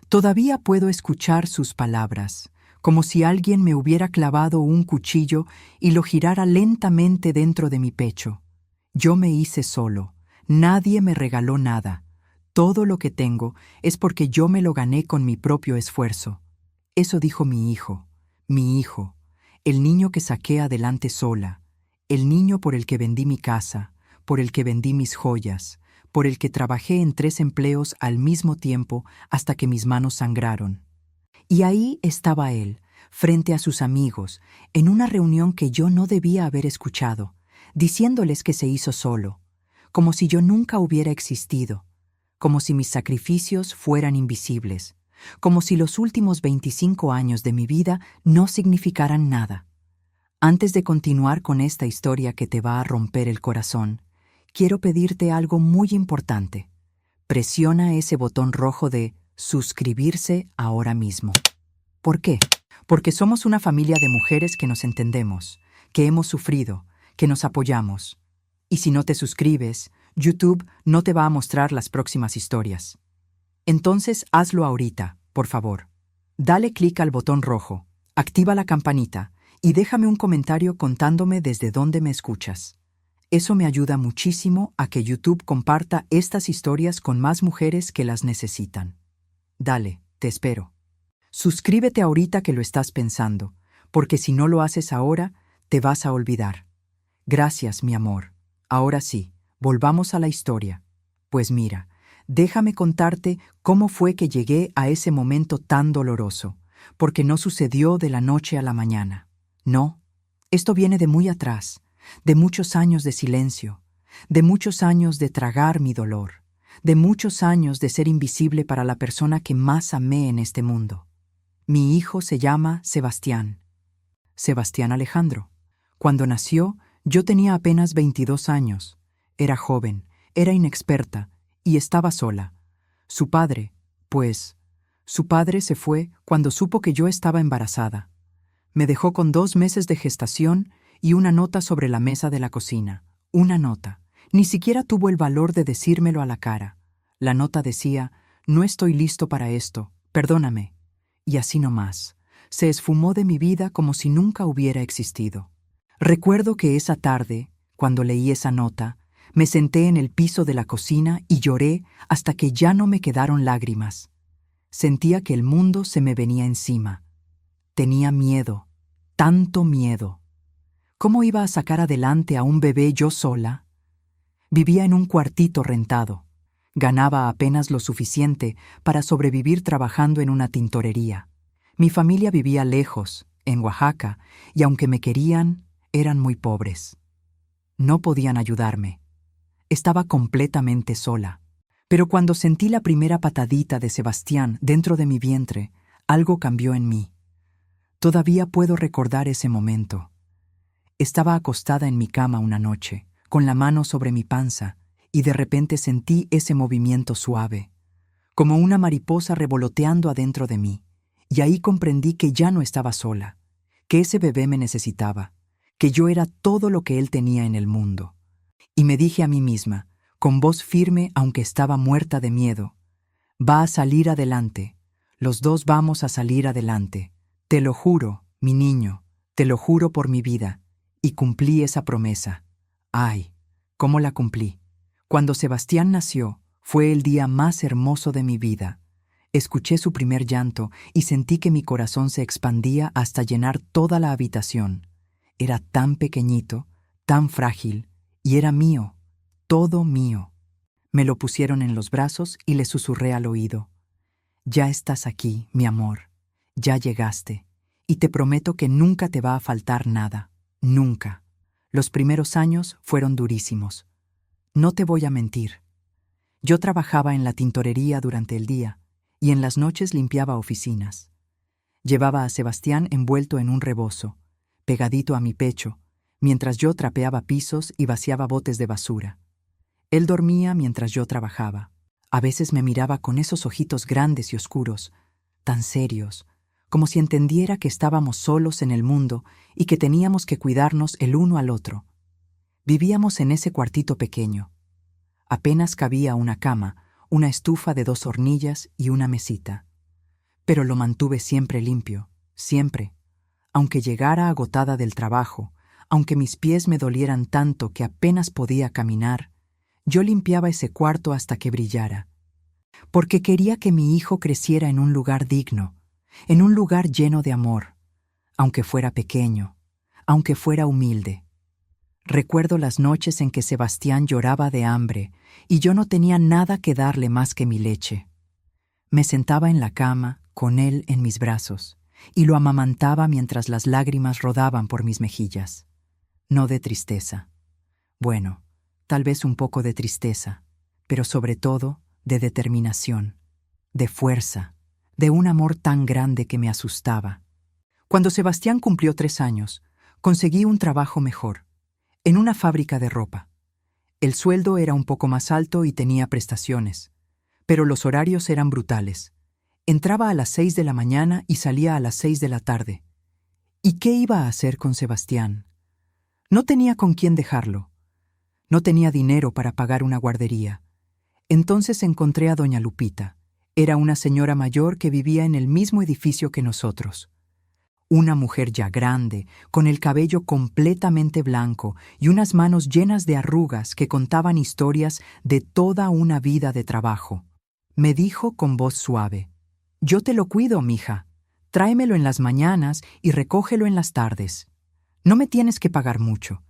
Todavía puedo escuchar sus palabras, como si alguien me hubiera clavado un cuchillo y lo girara lentamente dentro de mi pecho. Yo me hice solo, nadie me regaló nada. Todo lo que tengo es porque yo me lo gané con mi propio esfuerzo. Eso dijo mi hijo, el niño que saqué adelante sola, el niño por el que vendí mi casa, por el que vendí mis joyas, por el que trabajé en 3 empleos al mismo tiempo hasta que mis manos sangraron. Y ahí estaba él, frente a sus amigos, en una reunión que yo no debía haber escuchado, diciéndoles que se hizo solo, como si yo nunca hubiera existido, como si mis sacrificios fueran invisibles, como si los últimos 25 años de mi vida no significaran nada. Antes de continuar con esta historia que te va a romper el corazón, quiero pedirte algo muy importante. Presiona ese botón rojo de suscribirse ahora mismo. ¿Por qué? Porque somos una familia de mujeres que nos entendemos, que hemos sufrido, que nos apoyamos. Y si no te suscribes, YouTube no te va a mostrar las próximas historias. Entonces hazlo ahorita, por favor. Dale clic al botón rojo, activa la campanita y déjame un comentario contándome desde dónde me escuchas. Eso me ayuda muchísimo a que YouTube comparta estas historias con más mujeres que las necesitan. Dale, te espero. Suscríbete ahorita que lo estás pensando, porque si no lo haces ahora, te vas a olvidar. Gracias, mi amor. Ahora sí, volvamos a la historia. Pues mira, déjame contarte cómo fue que llegué a ese momento tan doloroso, porque no sucedió de la noche a la mañana. No, esto viene de muy atrás, de muchos años de silencio, de muchos años de tragar mi dolor, de muchos años de ser invisible para la persona que más amé en este mundo. Mi hijo se llama Sebastián. Sebastián Alejandro. Cuando nació, yo tenía apenas 22 años. Era joven, era inexperta y estaba sola. Su padre se fue cuando supo que yo estaba embarazada. Me dejó con 2 meses de gestación y una nota sobre la mesa de la cocina. Una nota. Ni siquiera tuvo el valor de decírmelo a la cara. La nota decía: no estoy listo para esto, perdóname. Y así nomás. Se esfumó de mi vida como si nunca hubiera existido. Recuerdo que esa tarde, cuando leí esa nota, me senté en el piso de la cocina y lloré hasta que ya no me quedaron lágrimas. Sentía que el mundo se me venía encima. Tenía miedo, tanto miedo. ¿Cómo iba a sacar adelante a un bebé yo sola? Vivía en un cuartito rentado. Ganaba apenas lo suficiente para sobrevivir trabajando en una tintorería. Mi familia vivía lejos, en Oaxaca, y aunque me querían, eran muy pobres. No podían ayudarme. Estaba completamente sola. Pero cuando sentí la primera patadita de Sebastián dentro de mi vientre, algo cambió en mí. Todavía puedo recordar ese momento. Estaba acostada en mi cama una noche, con la mano sobre mi panza, y de repente sentí ese movimiento suave, como una mariposa revoloteando adentro de mí, y ahí comprendí que ya no estaba sola, que ese bebé me necesitaba, que yo era todo lo que él tenía en el mundo. Y me dije a mí misma, con voz firme aunque estaba muerta de miedo: va a salir adelante, los dos vamos a salir adelante. Te lo juro, mi niño, te lo juro por mi vida. Y cumplí esa promesa. ¡Ay! ¿Cómo la cumplí? Cuando Sebastián nació, fue el día más hermoso de mi vida. Escuché su primer llanto y sentí que mi corazón se expandía hasta llenar toda la habitación. Era tan pequeñito, tan frágil, y era mío, todo mío. Me lo pusieron en los brazos y le susurré al oído: ya estás aquí, mi amor, ya llegaste, y te prometo que nunca te va a faltar nada, nunca. Los primeros años fueron durísimos. No te voy a mentir. Yo trabajaba en la tintorería durante el día y en las noches limpiaba oficinas. Llevaba a Sebastián envuelto en un rebozo, pegadito a mi pecho, mientras yo trapeaba pisos y vaciaba botes de basura. Él dormía mientras yo trabajaba. A veces me miraba con esos ojitos grandes y oscuros, tan serios, como si entendiera que estábamos solos en el mundo y que teníamos que cuidarnos el uno al otro. Vivíamos en ese cuartito pequeño. Apenas cabía una cama, una estufa de 2 hornillas y una mesita. pero lo mantuve siempre limpio, siempre. Aunque llegara agotada del trabajo, aunque mis pies me dolieran tanto que apenas podía caminar, yo limpiaba ese cuarto hasta que brillara, porque quería que mi hijo creciera en un lugar digno, en un lugar lleno de amor, aunque fuera pequeño, aunque fuera humilde. Recuerdo las noches en que Sebastián lloraba de hambre y yo no tenía nada que darle más que mi leche. Me sentaba en la cama, con él en mis brazos, y lo amamantaba mientras las lágrimas rodaban por mis mejillas. No de tristeza. Bueno, tal vez un poco de tristeza, pero sobre todo de determinación, de fuerza, de un amor tan grande que me asustaba. Cuando Sebastián cumplió 3 años, conseguí un trabajo mejor, en una fábrica de ropa. El sueldo era un poco más alto y tenía prestaciones, pero los horarios eran brutales. Entraba a las 6 de la mañana y salía a las 6 de la tarde. ¿Y qué iba a hacer con Sebastián? No tenía con quién dejarlo. No tenía dinero para pagar una guardería. Entonces encontré a doña Lupita. Era una señora mayor que vivía en el mismo edificio que nosotros. Una mujer ya grande, con el cabello completamente blanco y unas manos llenas de arrugas que contaban historias de toda una vida de trabajo. Me dijo con voz suave: «Yo te lo cuido, mija. Tráemelo en las mañanas y recógelo en las tardes. No me tienes que pagar mucho.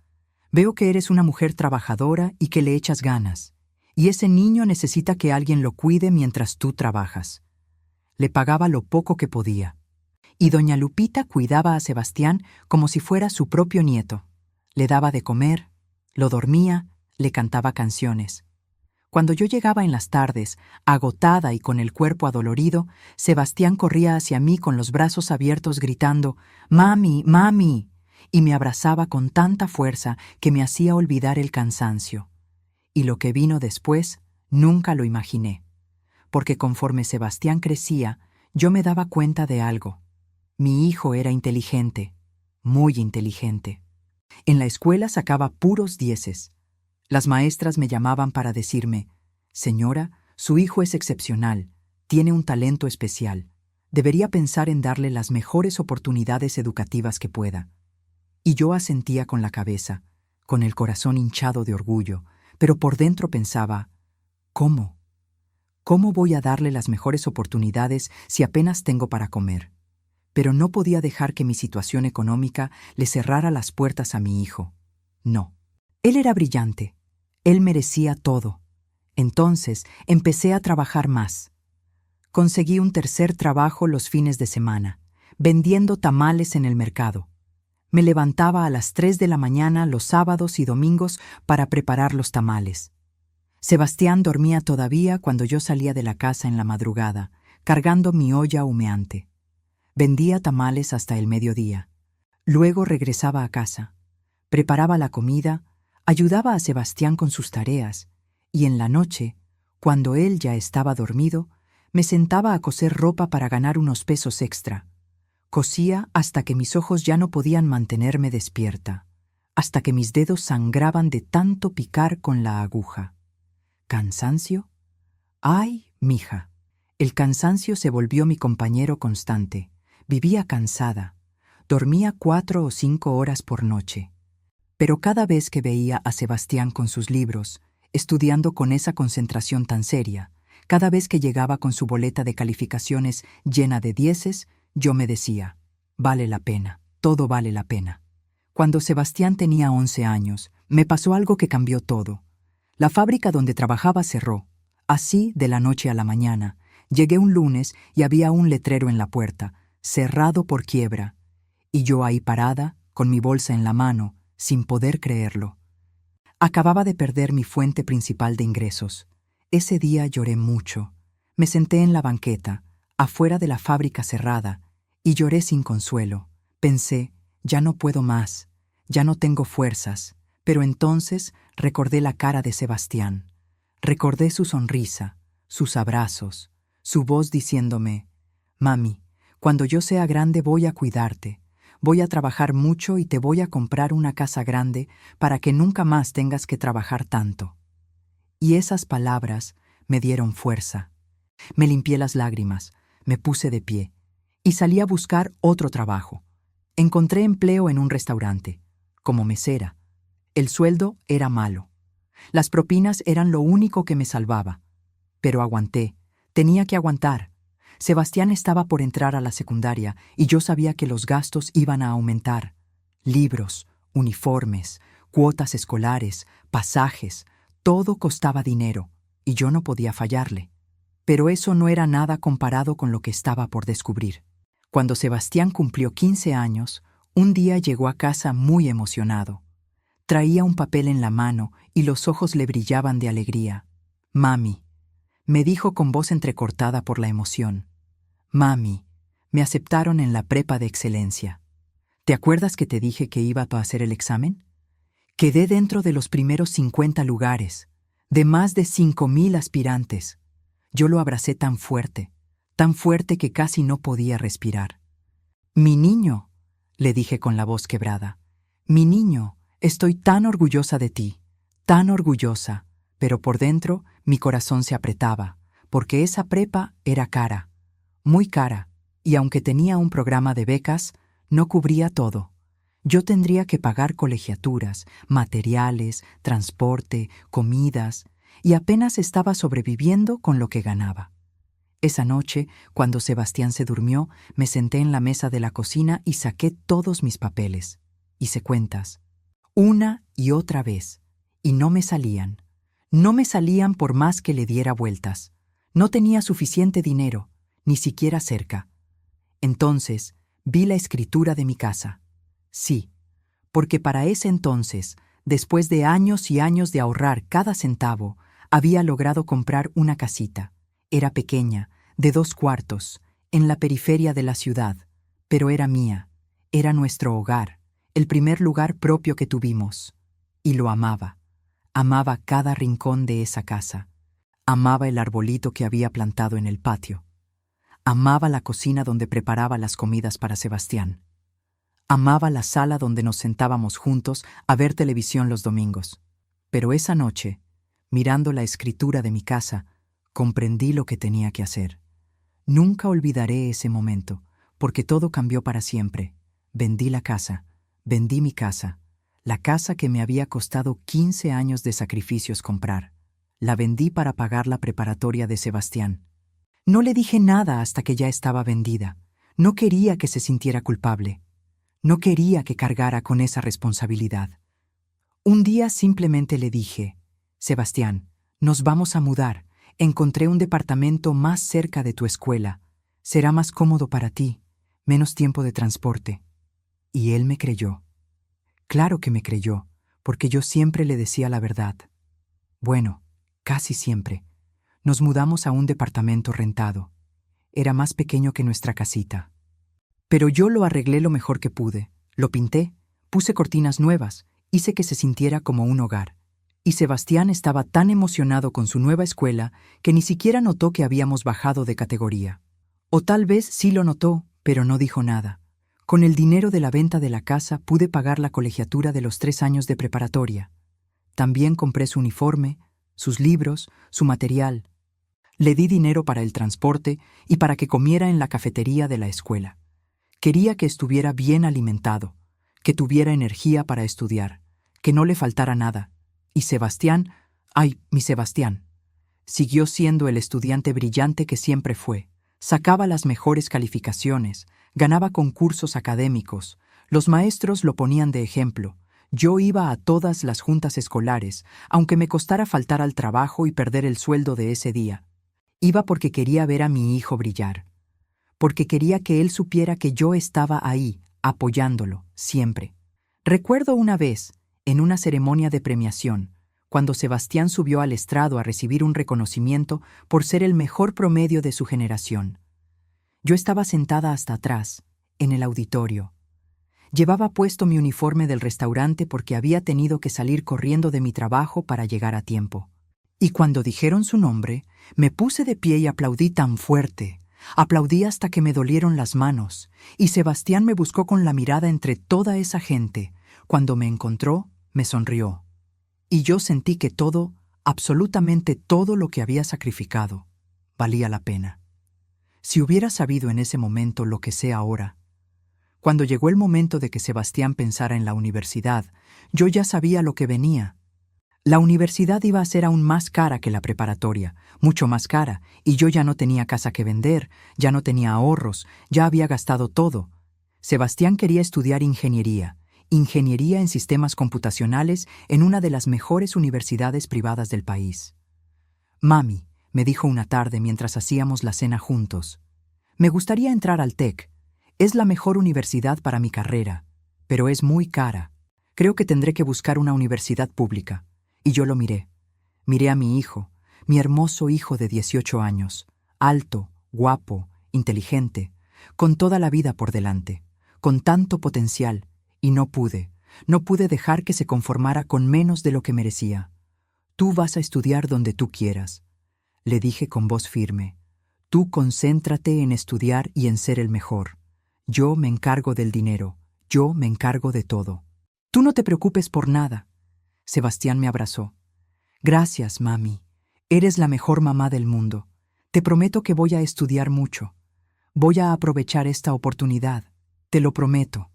Veo que eres una mujer trabajadora y que le echas ganas. Y ese niño necesita que alguien lo cuide mientras tú trabajas». Le pagaba lo poco que podía. Y doña Lupita cuidaba a Sebastián como si fuera su propio nieto. Le daba de comer, lo dormía, le cantaba canciones. Cuando yo llegaba en las tardes, agotada y con el cuerpo adolorido, Sebastián corría hacia mí con los brazos abiertos gritando: «¡Mami, mami!», y me abrazaba con tanta fuerza que me hacía olvidar el cansancio. Y lo que vino después, nunca lo imaginé, porque conforme Sebastián crecía, yo me daba cuenta de algo. Mi hijo era inteligente, muy inteligente. En la escuela sacaba puros 10. Las maestras me llamaban para decirme: «Señora, su hijo es excepcional, tiene un talento especial. Debería pensar en darle las mejores oportunidades educativas que pueda». Y yo asentía con la cabeza, con el corazón hinchado de orgullo, pero por dentro pensaba: «¿Cómo? ¿Cómo voy a darle las mejores oportunidades si apenas tengo para comer?». Pero no podía dejar que mi situación económica le cerrara las puertas a mi hijo. No. Él era brillante. Él merecía todo. Entonces empecé a trabajar más. Conseguí un tercer trabajo los fines de semana, vendiendo tamales en el mercado. Me levantaba a las 3 de la mañana los sábados y domingos para preparar los tamales. Sebastián dormía todavía cuando yo salía de la casa en la madrugada, cargando mi olla humeante. Vendía tamales hasta el mediodía. Luego regresaba a casa, preparaba la comida, ayudaba a Sebastián con sus tareas, y en la noche, cuando él ya estaba dormido, me sentaba a coser ropa para ganar unos pesos extra. Cosía hasta que mis ojos ya no podían mantenerme despierta, hasta que mis dedos sangraban de tanto picar con la aguja. ¿Cansancio? ¡Ay, mija! El cansancio se volvió mi compañero constante. Vivía cansada. Dormía 4 o 5 horas por noche. Pero cada vez que veía a Sebastián con sus libros, estudiando con esa concentración tan seria, cada vez que llegaba con su boleta de calificaciones llena de 10, yo me decía: «Vale la pena, todo vale la pena». Cuando Sebastián tenía 11 años, me pasó algo que cambió todo. La fábrica donde trabajaba cerró. Así, de la noche a la mañana, llegué un lunes y había un letrero en la puerta: «Cerrado por quiebra», y yo ahí parada, con mi bolsa en la mano, sin poder creerlo. Acababa de perder mi fuente principal de ingresos. Ese día lloré mucho. Me senté en la banqueta, afuera de la fábrica cerrada, y lloré sin consuelo. Pensé: ya no puedo más, ya no tengo fuerzas. Pero entonces recordé la cara de Sebastián. Recordé su sonrisa, sus abrazos, su voz diciéndome: «Mami, cuando yo sea grande voy a cuidarte, voy a trabajar mucho y te voy a comprar una casa grande para que nunca más tengas que trabajar tanto». Y esas palabras me dieron fuerza. Me limpié las lágrimas, Me puse de pie y salí a buscar otro trabajo. Encontré empleo en un restaurante, como mesera. El sueldo era malo. Las propinas eran lo único que me salvaba. Pero aguanté. Tenía que aguantar. Sebastián estaba por entrar a la secundaria y yo sabía que los gastos iban a aumentar. Libros, uniformes, cuotas escolares, pasajes, todo costaba dinero y yo no podía fallarle. Pero eso no era nada comparado con lo que estaba por descubrir. Cuando Sebastián cumplió 15 años, un día llegó a casa muy emocionado. Traía un papel en la mano y los ojos le brillaban de alegría. «Mami», me dijo con voz entrecortada por la emoción. «Mami, me aceptaron en la prepa de excelencia. ¿Te acuerdas que te dije que iba a hacer el examen? Quedé dentro de los primeros 50 lugares, de más de 5,000 aspirantes. Yo lo abracé tan fuerte que casi no podía respirar. «Mi niño», le dije con la voz quebrada, «mi niño, estoy tan orgullosa de ti, tan orgullosa», pero por dentro mi corazón se apretaba, porque esa prepa era cara, muy cara, y aunque tenía un programa de becas, no cubría todo. Yo tendría que pagar colegiaturas, materiales, transporte, comidas, y apenas estaba sobreviviendo con lo que ganaba. Esa noche, cuando Sebastián se durmió, me senté en la mesa de la cocina y saqué todos mis papeles. Hice cuentas, una y otra vez, y no me salían. No me salían por más que le diera vueltas. No tenía suficiente dinero, ni siquiera cerca. Entonces, vi la escritura de mi casa. Sí, porque para ese entonces, después de años y años de ahorrar cada centavo, había logrado comprar una casita. Era pequeña, de 2 cuartos, en la periferia de la ciudad, pero era mía, era nuestro hogar, el primer lugar propio que tuvimos. Y lo amaba. Amaba cada rincón de esa casa. Amaba el arbolito que había plantado en el patio. Amaba la cocina donde preparaba las comidas para Sebastián. Amaba la sala donde nos sentábamos juntos a ver televisión los domingos. Pero esa noche, mirando la escritura de mi casa, comprendí lo que tenía que hacer. Nunca olvidaré ese momento, porque todo cambió para siempre. Vendí la casa, vendí mi casa, la casa que me había costado 15 años de sacrificios comprar. La vendí para pagar la preparatoria de Sebastián. No le dije nada hasta que ya estaba vendida. No quería que se sintiera culpable. No quería que cargara con esa responsabilidad. Un día simplemente le dije, «Sebastián, nos vamos a mudar. Encontré un departamento más cerca de tu escuela. Será más cómodo para ti, menos tiempo de transporte». Y él me creyó. Claro que me creyó, porque yo siempre le decía la verdad. Bueno, casi siempre. Nos mudamos a un departamento rentado. Era más pequeño que nuestra casita. Pero yo lo arreglé lo mejor que pude. Lo pinté, puse cortinas nuevas, hice que se sintiera como un hogar. Y Sebastián estaba tan emocionado con su nueva escuela que ni siquiera notó que habíamos bajado de categoría. O tal vez sí lo notó, pero no dijo nada. Con el dinero de la venta de la casa pude pagar la colegiatura de los 3 años de preparatoria. También compré su uniforme, sus libros, su material. Le di dinero para el transporte y para que comiera en la cafetería de la escuela. Quería que estuviera bien alimentado, que tuviera energía para estudiar, que no le faltara nada. Y Sebastián, ¡ay, mi Sebastián! Siguió siendo el estudiante brillante que siempre fue. Sacaba las mejores calificaciones, ganaba concursos académicos, los maestros lo ponían de ejemplo. Yo iba a todas las juntas escolares, aunque me costara faltar al trabajo y perder el sueldo de ese día. Iba porque quería ver a mi hijo brillar, porque quería que él supiera que yo estaba ahí, apoyándolo, siempre. Recuerdo una vez, en una ceremonia de premiación, cuando Sebastián subió al estrado a recibir un reconocimiento por ser el mejor promedio de su generación. Yo estaba sentada hasta atrás, en el auditorio. Llevaba puesto mi uniforme del restaurante porque había tenido que salir corriendo de mi trabajo para llegar a tiempo. Y cuando dijeron su nombre, me puse de pie y aplaudí tan fuerte. Aplaudí hasta que me dolieron las manos, y Sebastián me buscó con la mirada entre toda esa gente. Cuando me encontró, me sonrió. Y yo sentí que todo, absolutamente todo lo que había sacrificado, valía la pena. Si hubiera sabido en ese momento lo que sé ahora. Cuando llegó el momento de que Sebastián pensara en la universidad, yo ya sabía lo que venía. La universidad iba a ser aún más cara que la preparatoria, mucho más cara, y yo ya no tenía casa que vender, ya no tenía ahorros, ya había gastado todo. Sebastián quería estudiar ingeniería en sistemas computacionales en una de las mejores universidades privadas del país. Mami, me dijo una tarde mientras hacíamos la cena juntos, me gustaría entrar al TEC. Es la mejor universidad para mi carrera, pero es muy cara. Creo que tendré que buscar una universidad pública. Y yo lo miré. Miré a mi hijo, mi hermoso hijo de 18 años, alto, guapo, inteligente, con toda la vida por delante, con tanto potencial, y no pude dejar que se conformara con menos de lo que merecía. Tú vas a estudiar donde tú quieras, le dije con voz firme. Tú concéntrate en estudiar y en ser el mejor. Yo me encargo del dinero, yo me encargo de todo. Tú no te preocupes por nada. Sebastián me abrazó. Gracias, mami. Eres la mejor mamá del mundo. Te prometo que voy a estudiar mucho. Voy a aprovechar esta oportunidad. Te lo prometo.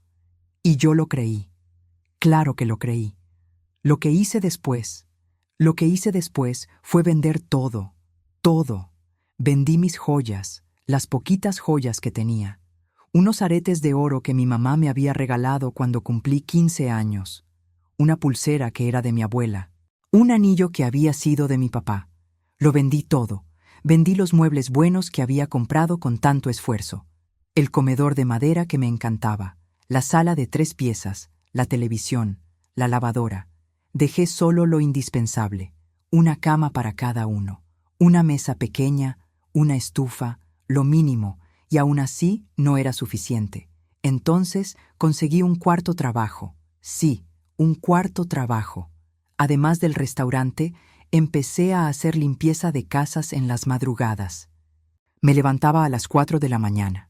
Y yo lo creí. Claro que lo creí. Lo que hice después fue vender todo, todo. Vendí mis joyas, las poquitas joyas que tenía. Unos aretes de oro que mi mamá me había regalado cuando cumplí 15 años. Una pulsera que era de mi abuela. Un anillo que había sido de mi papá. Lo vendí todo. Vendí los muebles buenos que había comprado con tanto esfuerzo. El comedor de madera que me encantaba. La sala de 3 piezas. La televisión. La lavadora. Dejé solo lo indispensable. Una cama para cada uno. Una mesa pequeña. Una estufa. Lo mínimo. Y aún así no era suficiente. Entonces conseguí un cuarto trabajo. Sí, un cuarto trabajo. Además del restaurante, empecé a hacer limpieza de casas en las madrugadas. Me levantaba a las 4 de la mañana.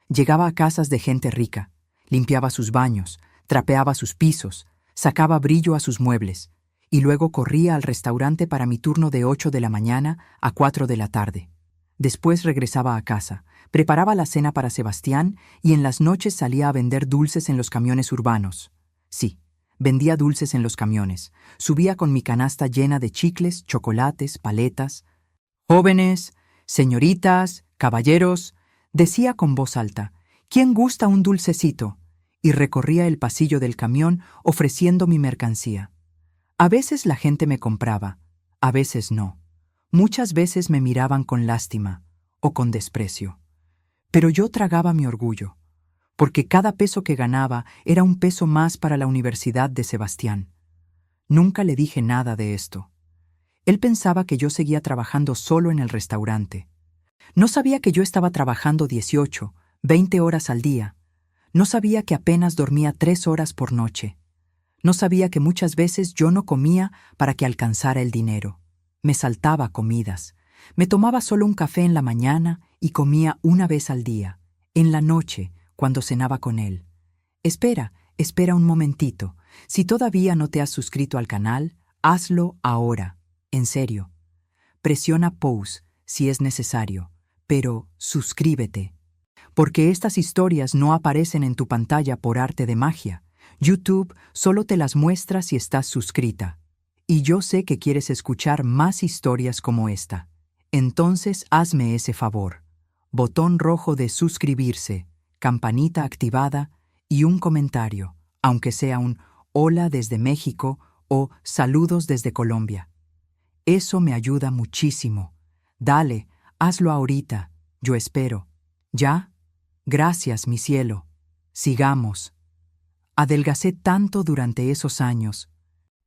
Llegaba a casas de gente rica, limpiaba sus baños, trapeaba sus pisos, sacaba brillo a sus muebles, y luego corría al restaurante para mi turno de 8 de la mañana a 4 de la tarde. Después regresaba a casa, preparaba la cena para Sebastián y en las noches salía a vender dulces en los camiones urbanos. Sí, vendía dulces en los camiones. Subía con mi canasta llena de chicles, chocolates, paletas. Jóvenes, señoritas, caballeros, decía con voz alta, ¿quién gusta un dulcecito? Y recorría el pasillo del camión ofreciendo mi mercancía. A veces la gente me compraba, a veces no. Muchas veces me miraban con lástima o con desprecio. Pero yo tragaba mi orgullo, porque cada peso que ganaba era un peso más para la universidad de Sebastián. Nunca le dije nada de esto. Él pensaba que yo seguía trabajando solo en el restaurante. No sabía que yo estaba trabajando 18, 20 horas al día. No sabía que apenas dormía 3 horas por noche. No sabía que muchas veces yo no comía para que alcanzara el dinero. Me saltaba comidas. Me tomaba solo un café en la mañana y comía una vez al día, en la noche, cuando cenaba con él. Espera un momentito. Si todavía no te has suscrito al canal, hazlo ahora. En serio. Presiona pause si es necesario, pero suscríbete. Porque estas historias no aparecen en tu pantalla por arte de magia. YouTube solo te las muestra si estás suscrita. Y yo sé que quieres escuchar más historias como esta. Entonces hazme ese favor. Botón rojo de suscribirse, campanita activada y un comentario, aunque sea un hola desde México o saludos desde Colombia. Eso me ayuda muchísimo. Dale, hazlo ahorita. Yo espero. ¿Ya? Gracias, mi cielo. Sigamos. Adelgacé tanto durante esos años.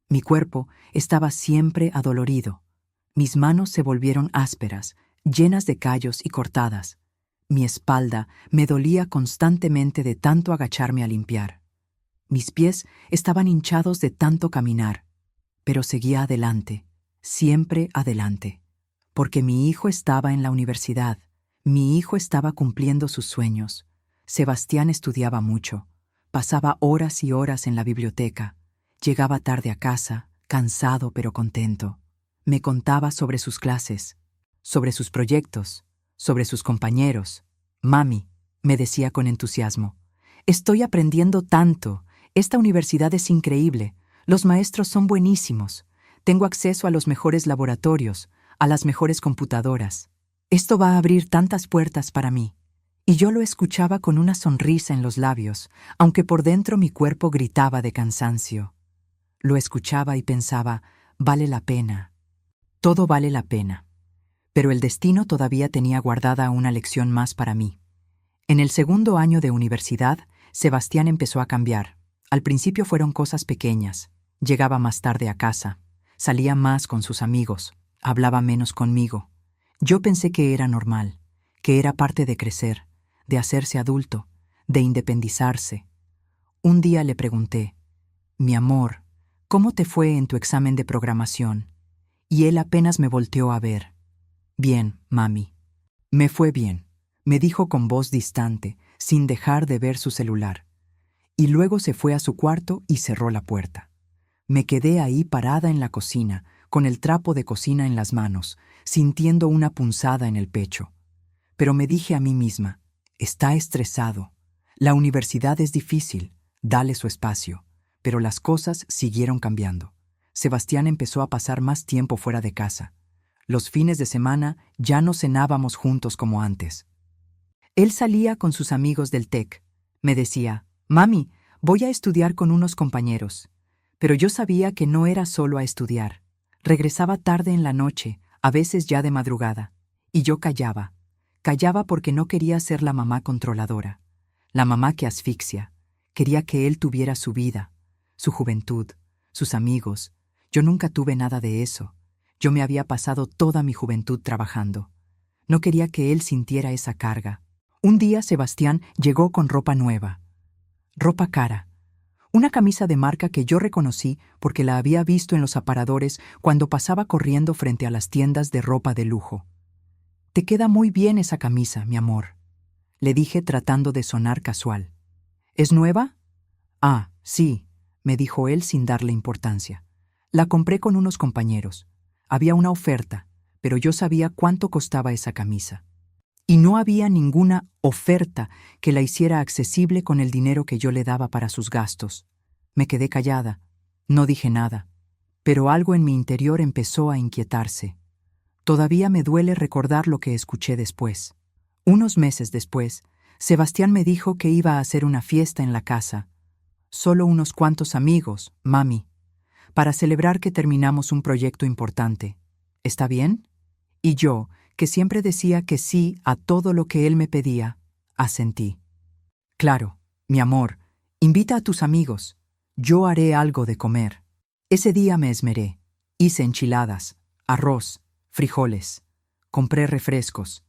Mi cuerpo estaba siempre adolorido. Mis manos se volvieron ásperas, llenas de callos y cortadas. Mi espalda me dolía constantemente de tanto agacharme a limpiar. Mis pies estaban hinchados de tanto caminar, pero seguía adelante, siempre adelante, porque mi hijo estaba en la universidad, mi hijo estaba cumpliendo sus sueños. Sebastián estudiaba mucho, pasaba horas y horas en la biblioteca, llegaba tarde a casa, cansado pero contento. Me contaba sobre sus clases, sobre sus proyectos, sobre sus compañeros. Mami, me decía con entusiasmo, estoy aprendiendo tanto. Esta universidad es increíble. Los maestros son buenísimos. Tengo acceso a los mejores laboratorios, a las mejores computadoras. Esto va a abrir tantas puertas para mí. Y yo lo escuchaba con una sonrisa en los labios, aunque por dentro mi cuerpo gritaba de cansancio. Lo escuchaba y pensaba, vale la pena. Todo vale la pena. Pero el destino todavía tenía guardada una lección más para mí. En el segundo año de universidad, Sebastián empezó a cambiar. Al principio fueron cosas pequeñas. Llegaba más tarde a casa. Salía más con sus amigos. Hablaba menos conmigo. Yo pensé que era normal, que era parte de crecer, de hacerse adulto, de independizarse. Un día le pregunté, mi amor, ¿cómo te fue en tu examen de programación? Y él apenas me volteó a ver. Bien, mami. Me fue bien, me dijo con voz distante, sin dejar de ver su celular. Y luego se fue a su cuarto y cerró la puerta. Me quedé ahí parada en la cocina, con el trapo de cocina en las manos, sintiendo una punzada en el pecho. Pero me dije a mí misma, está estresado. La universidad es difícil, dale su espacio. Pero las cosas siguieron cambiando. Sebastián empezó a pasar más tiempo fuera de casa. Los fines de semana ya no cenábamos juntos como antes. Él salía con sus amigos del TEC. Me decía, mami, voy a estudiar con unos compañeros. Pero yo sabía que no era solo a estudiar. Regresaba tarde en la noche, a veces ya de madrugada. Y yo callaba. Callaba porque no quería ser la mamá controladora. La mamá que asfixia. Quería que él tuviera su vida, su juventud, sus amigos. Yo nunca tuve nada de eso. Yo me había pasado toda mi juventud trabajando. No quería que él sintiera esa carga. Un día Sebastián llegó con ropa nueva. Ropa cara. Una camisa de marca que yo reconocí porque la había visto en los aparadores cuando pasaba corriendo frente a las tiendas de ropa de lujo. Te queda muy bien esa camisa, mi amor, le dije tratando de sonar casual. ¿Es nueva? Ah, sí, me dijo él sin darle importancia. La compré con unos compañeros. Había una oferta, pero yo sabía cuánto costaba esa camisa. Y no había ninguna oferta que la hiciera accesible con el dinero que yo le daba para sus gastos. Me quedé callada, no dije nada, pero algo en mi interior empezó a inquietarse. Todavía me duele recordar lo que escuché después. Unos meses después, Sebastián me dijo que iba a hacer una fiesta en la casa. Solo unos cuantos amigos, mami, para celebrar que terminamos un proyecto importante. ¿Está bien? Y yo, que siempre decía que sí a todo lo que él me pedía, asentí. Claro, mi amor, invita a tus amigos. Yo haré algo de comer. Ese día me esmeré. Hice enchiladas, arroz, frijoles. Compré refrescos.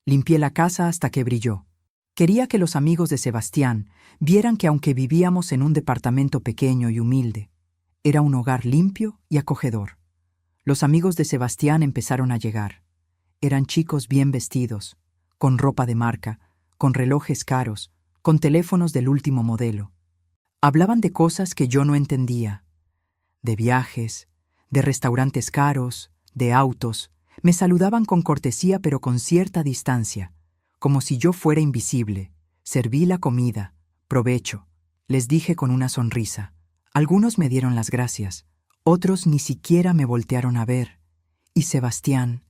Limpié la casa hasta que brilló. Quería que los amigos de Sebastián vieran que aunque vivíamos en un departamento pequeño y humilde, era un hogar limpio y acogedor. Los amigos de Sebastián empezaron a llegar. Eran chicos bien vestidos, con ropa de marca, con relojes caros, con teléfonos del último modelo. Hablaban de cosas que yo no entendía, de viajes, de restaurantes caros, de autos. Me saludaban con cortesía pero con cierta distancia, como si yo fuera invisible. Serví la comida. Provecho, les dije con una sonrisa. Algunos me dieron las gracias, otros ni siquiera me voltearon a ver. Y Sebastián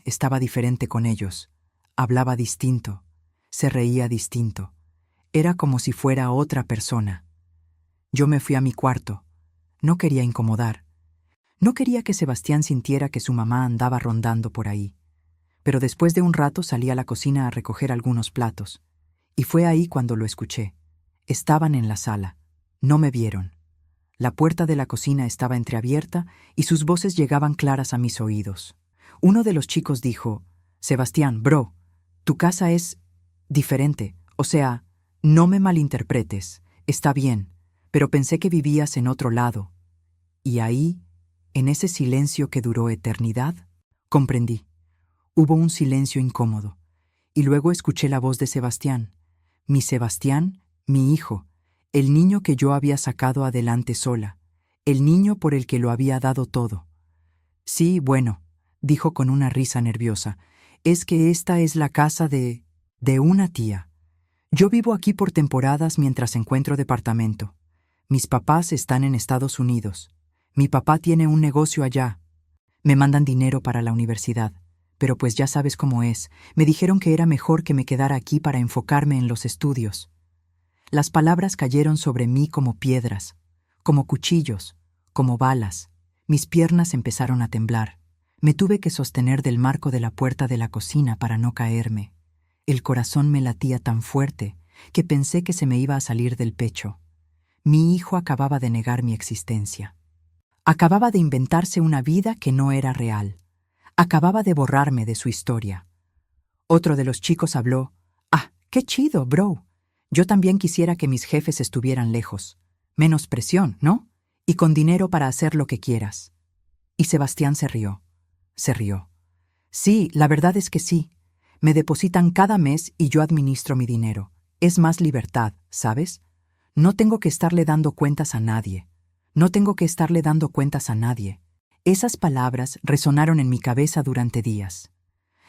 estaba diferente con ellos. Hablaba distinto, se reía distinto. Era como si fuera otra persona. Yo me fui a mi cuarto. No quería incomodar. No quería que Sebastián sintiera que su mamá andaba rondando por ahí. Pero después de un rato salí a la cocina a recoger algunos platos. Y fue ahí cuando lo escuché. Estaban en la sala. No me vieron. La puerta de la cocina estaba entreabierta y sus voces llegaban claras a mis oídos. Uno de los chicos dijo, Sebastián, bro, tu casa es diferente. O sea, no me malinterpretes. Está bien, pero pensé que vivías en otro lado. Y ahí, en ese silencio que duró eternidad, comprendí. Hubo un silencio incómodo. Y luego escuché la voz de Sebastián. Mi Sebastián, mi hijo, el niño que yo había sacado adelante sola, el niño por el que lo había dado todo. Sí, bueno, dijo con una risa nerviosa, es que esta es la casa de una tía. Yo vivo aquí por temporadas mientras encuentro departamento. Mis papás están en Estados Unidos. Mi papá tiene un negocio allá. Me mandan dinero para la universidad, pero pues ya sabes cómo es. Me dijeron que era mejor que me quedara aquí para enfocarme en los estudios. Las palabras cayeron sobre mí como piedras, como cuchillos, como balas. Mis piernas empezaron a temblar. Me tuve que sostener del marco de la puerta de la cocina para no caerme. El corazón me latía tan fuerte que pensé que se me iba a salir del pecho. Mi hijo acababa de negar mi existencia. Acababa de inventarse una vida que no era real. Acababa de borrarme de su historia. Otro de los chicos habló. «Ah, qué chido, bro. Yo también quisiera que mis jefes estuvieran lejos. Menos presión, ¿no? Y con dinero para hacer lo que quieras». Y Sebastián se rió. Se rió. «Sí, la verdad es que sí. Me depositan cada mes y yo administro mi dinero. Es más libertad, ¿sabes? No tengo que estarle dando cuentas a nadie. No tengo que estarle dando cuentas a nadie». Esas palabras resonaron en mi cabeza durante días.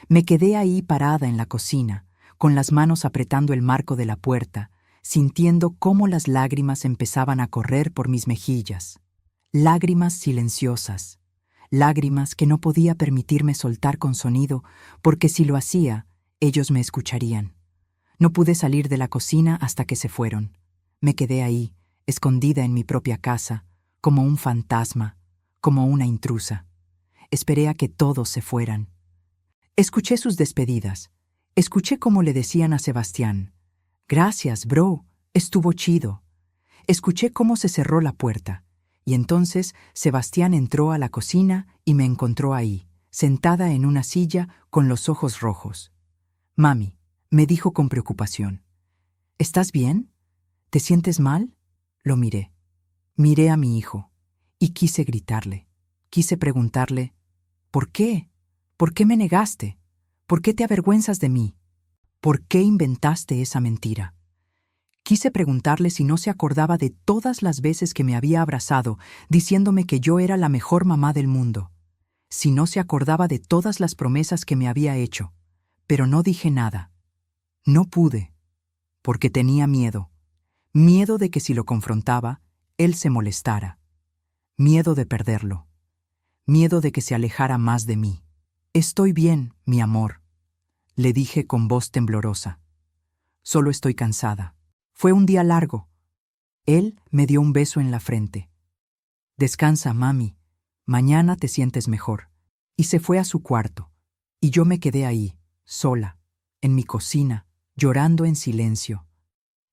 Me quedé ahí parada en la cocina, con las manos apretando el marco de la puerta, sintiendo cómo las lágrimas empezaban a correr por mis mejillas. Lágrimas silenciosas. Lágrimas que no podía permitirme soltar con sonido, porque si lo hacía, ellos me escucharían. No pude salir de la cocina hasta que se fueron. Me quedé ahí, escondida en mi propia casa, como un fantasma, como una intrusa. Esperé a que todos se fueran. Escuché sus despedidas. Escuché cómo le decían a Sebastián: «Gracias, bro, estuvo chido». Escuché cómo se cerró la puerta, y entonces Sebastián entró a la cocina y me encontró ahí, sentada en una silla con los ojos rojos. «Mami», me dijo con preocupación, «¿estás bien? ¿Te sientes mal?». Lo miré. Miré a mi hijo, y quise gritarle. Quise preguntarle: «¿Por qué? ¿Por qué me negaste? ¿Por qué te avergüenzas de mí? ¿Por qué inventaste esa mentira?». Quise preguntarle si no se acordaba de todas las veces que me había abrazado, diciéndome que yo era la mejor mamá del mundo. Si no se acordaba de todas las promesas que me había hecho. Pero no dije nada. No pude, porque tenía miedo. Miedo de que si lo confrontaba, él se molestara. Miedo de perderlo. Miedo de que se alejara más de mí. «Estoy bien, mi amor», le dije con voz temblorosa. «Solo estoy cansada. Fue un día largo». Él me dio un beso en la frente. «Descansa, mami. Mañana te sientes mejor». Y se fue a su cuarto. Y yo me quedé ahí, sola, en mi cocina, llorando en silencio.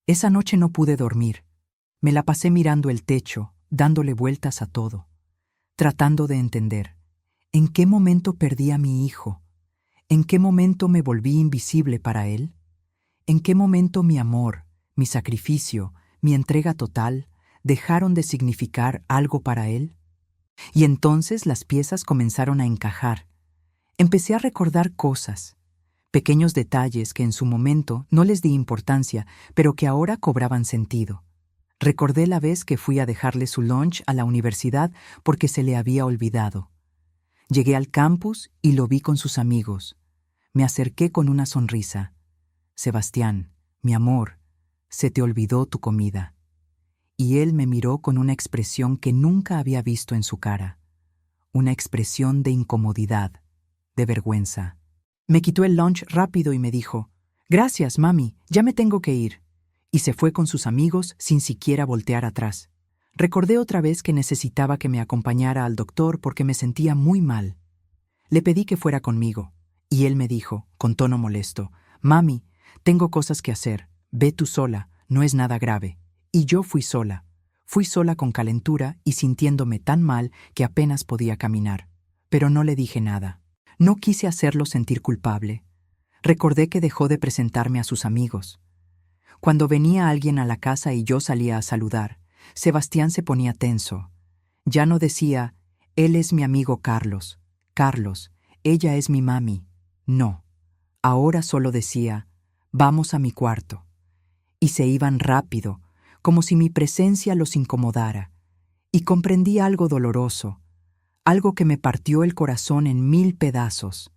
Esa noche no pude dormir. Me la pasé mirando el techo, dándole vueltas a todo, tratando de entender. ¿En qué momento perdí a mi hijo? ¿En qué momento me volví invisible para él? ¿En qué momento mi amor, mi sacrificio, mi entrega total dejaron de significar algo para él? Y entonces las piezas comenzaron a encajar. Empecé a recordar cosas, pequeños detalles que en su momento no les di importancia, pero que ahora cobraban sentido. Recordé la vez que fui a dejarle su lunch a la universidad porque se le había olvidado. Llegué al campus y lo vi con sus amigos. Me acerqué con una sonrisa. «Sebastián, mi amor, se te olvidó tu comida». Y él me miró con una expresión que nunca había visto en su cara. Una expresión de incomodidad, de vergüenza. Me quitó el lunch rápido y me dijo: «Gracias, mami, ya me tengo que ir». Y se fue con sus amigos sin siquiera voltear atrás. Recordé otra vez que necesitaba que me acompañara al doctor porque me sentía muy mal. Le pedí que fuera conmigo, y él me dijo, con tono molesto: «Mami, tengo cosas que hacer, ve tú sola, no es nada grave». Y yo fui sola con calentura y sintiéndome tan mal que apenas podía caminar. Pero no le dije nada. No quise hacerlo sentir culpable. Recordé que dejó de presentarme a sus amigos. Cuando venía alguien a la casa y yo salía a saludar, Sebastián se ponía tenso. Ya no decía: «Él es mi amigo Carlos. Carlos, ella es mi mami». No. Ahora solo decía: «Vamos a mi cuarto». Y se iban rápido, como si mi presencia los incomodara. Y comprendí algo doloroso, algo que me partió el corazón en 1000 pedazos.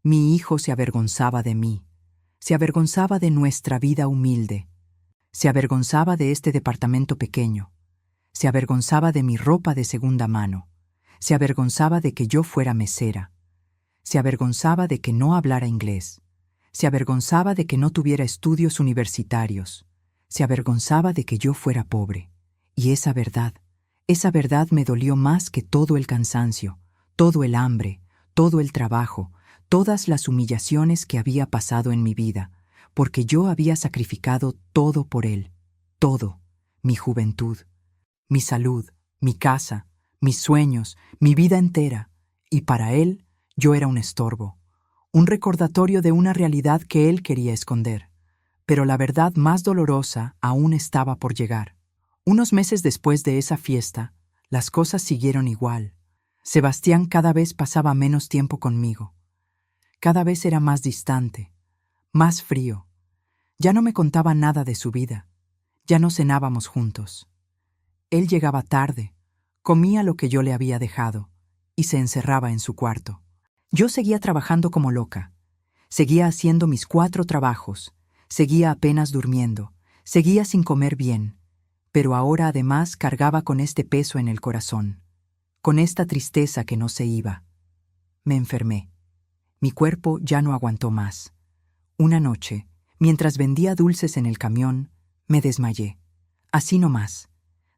Mi hijo se avergonzaba de mí, se avergonzaba de nuestra vida humilde, se avergonzaba de este departamento pequeño, se avergonzaba de mi ropa de segunda mano, se avergonzaba de que yo fuera mesera, se avergonzaba de que no hablara inglés, se avergonzaba de que no tuviera estudios universitarios, se avergonzaba de que yo fuera pobre. Y esa verdad me dolió más que todo el cansancio, todo el hambre, todo el trabajo, todas las humillaciones que había pasado en mi vida, porque yo había sacrificado todo por él, todo, mi juventud, mi salud, mi casa, mis sueños, mi vida entera, y para él yo era un estorbo, un recordatorio de una realidad que él quería esconder. Pero la verdad más dolorosa aún estaba por llegar. Unos meses después de esa fiesta, las cosas siguieron igual. Sebastián cada vez pasaba menos tiempo conmigo. Cada vez era más distante, más frío. Ya no me contaba nada de su vida. Ya no cenábamos juntos. Él llegaba tarde, comía lo que yo le había dejado y se encerraba en su cuarto. Yo seguía trabajando como loca. Seguía haciendo mis 4 trabajos. Seguía apenas durmiendo. Seguía sin comer bien. Pero ahora además cargaba con este peso en el corazón, con esta tristeza que no se iba. Me enfermé. Mi cuerpo ya no aguantó más. Una noche, mientras vendía dulces en el camión, me desmayé. Así nomás.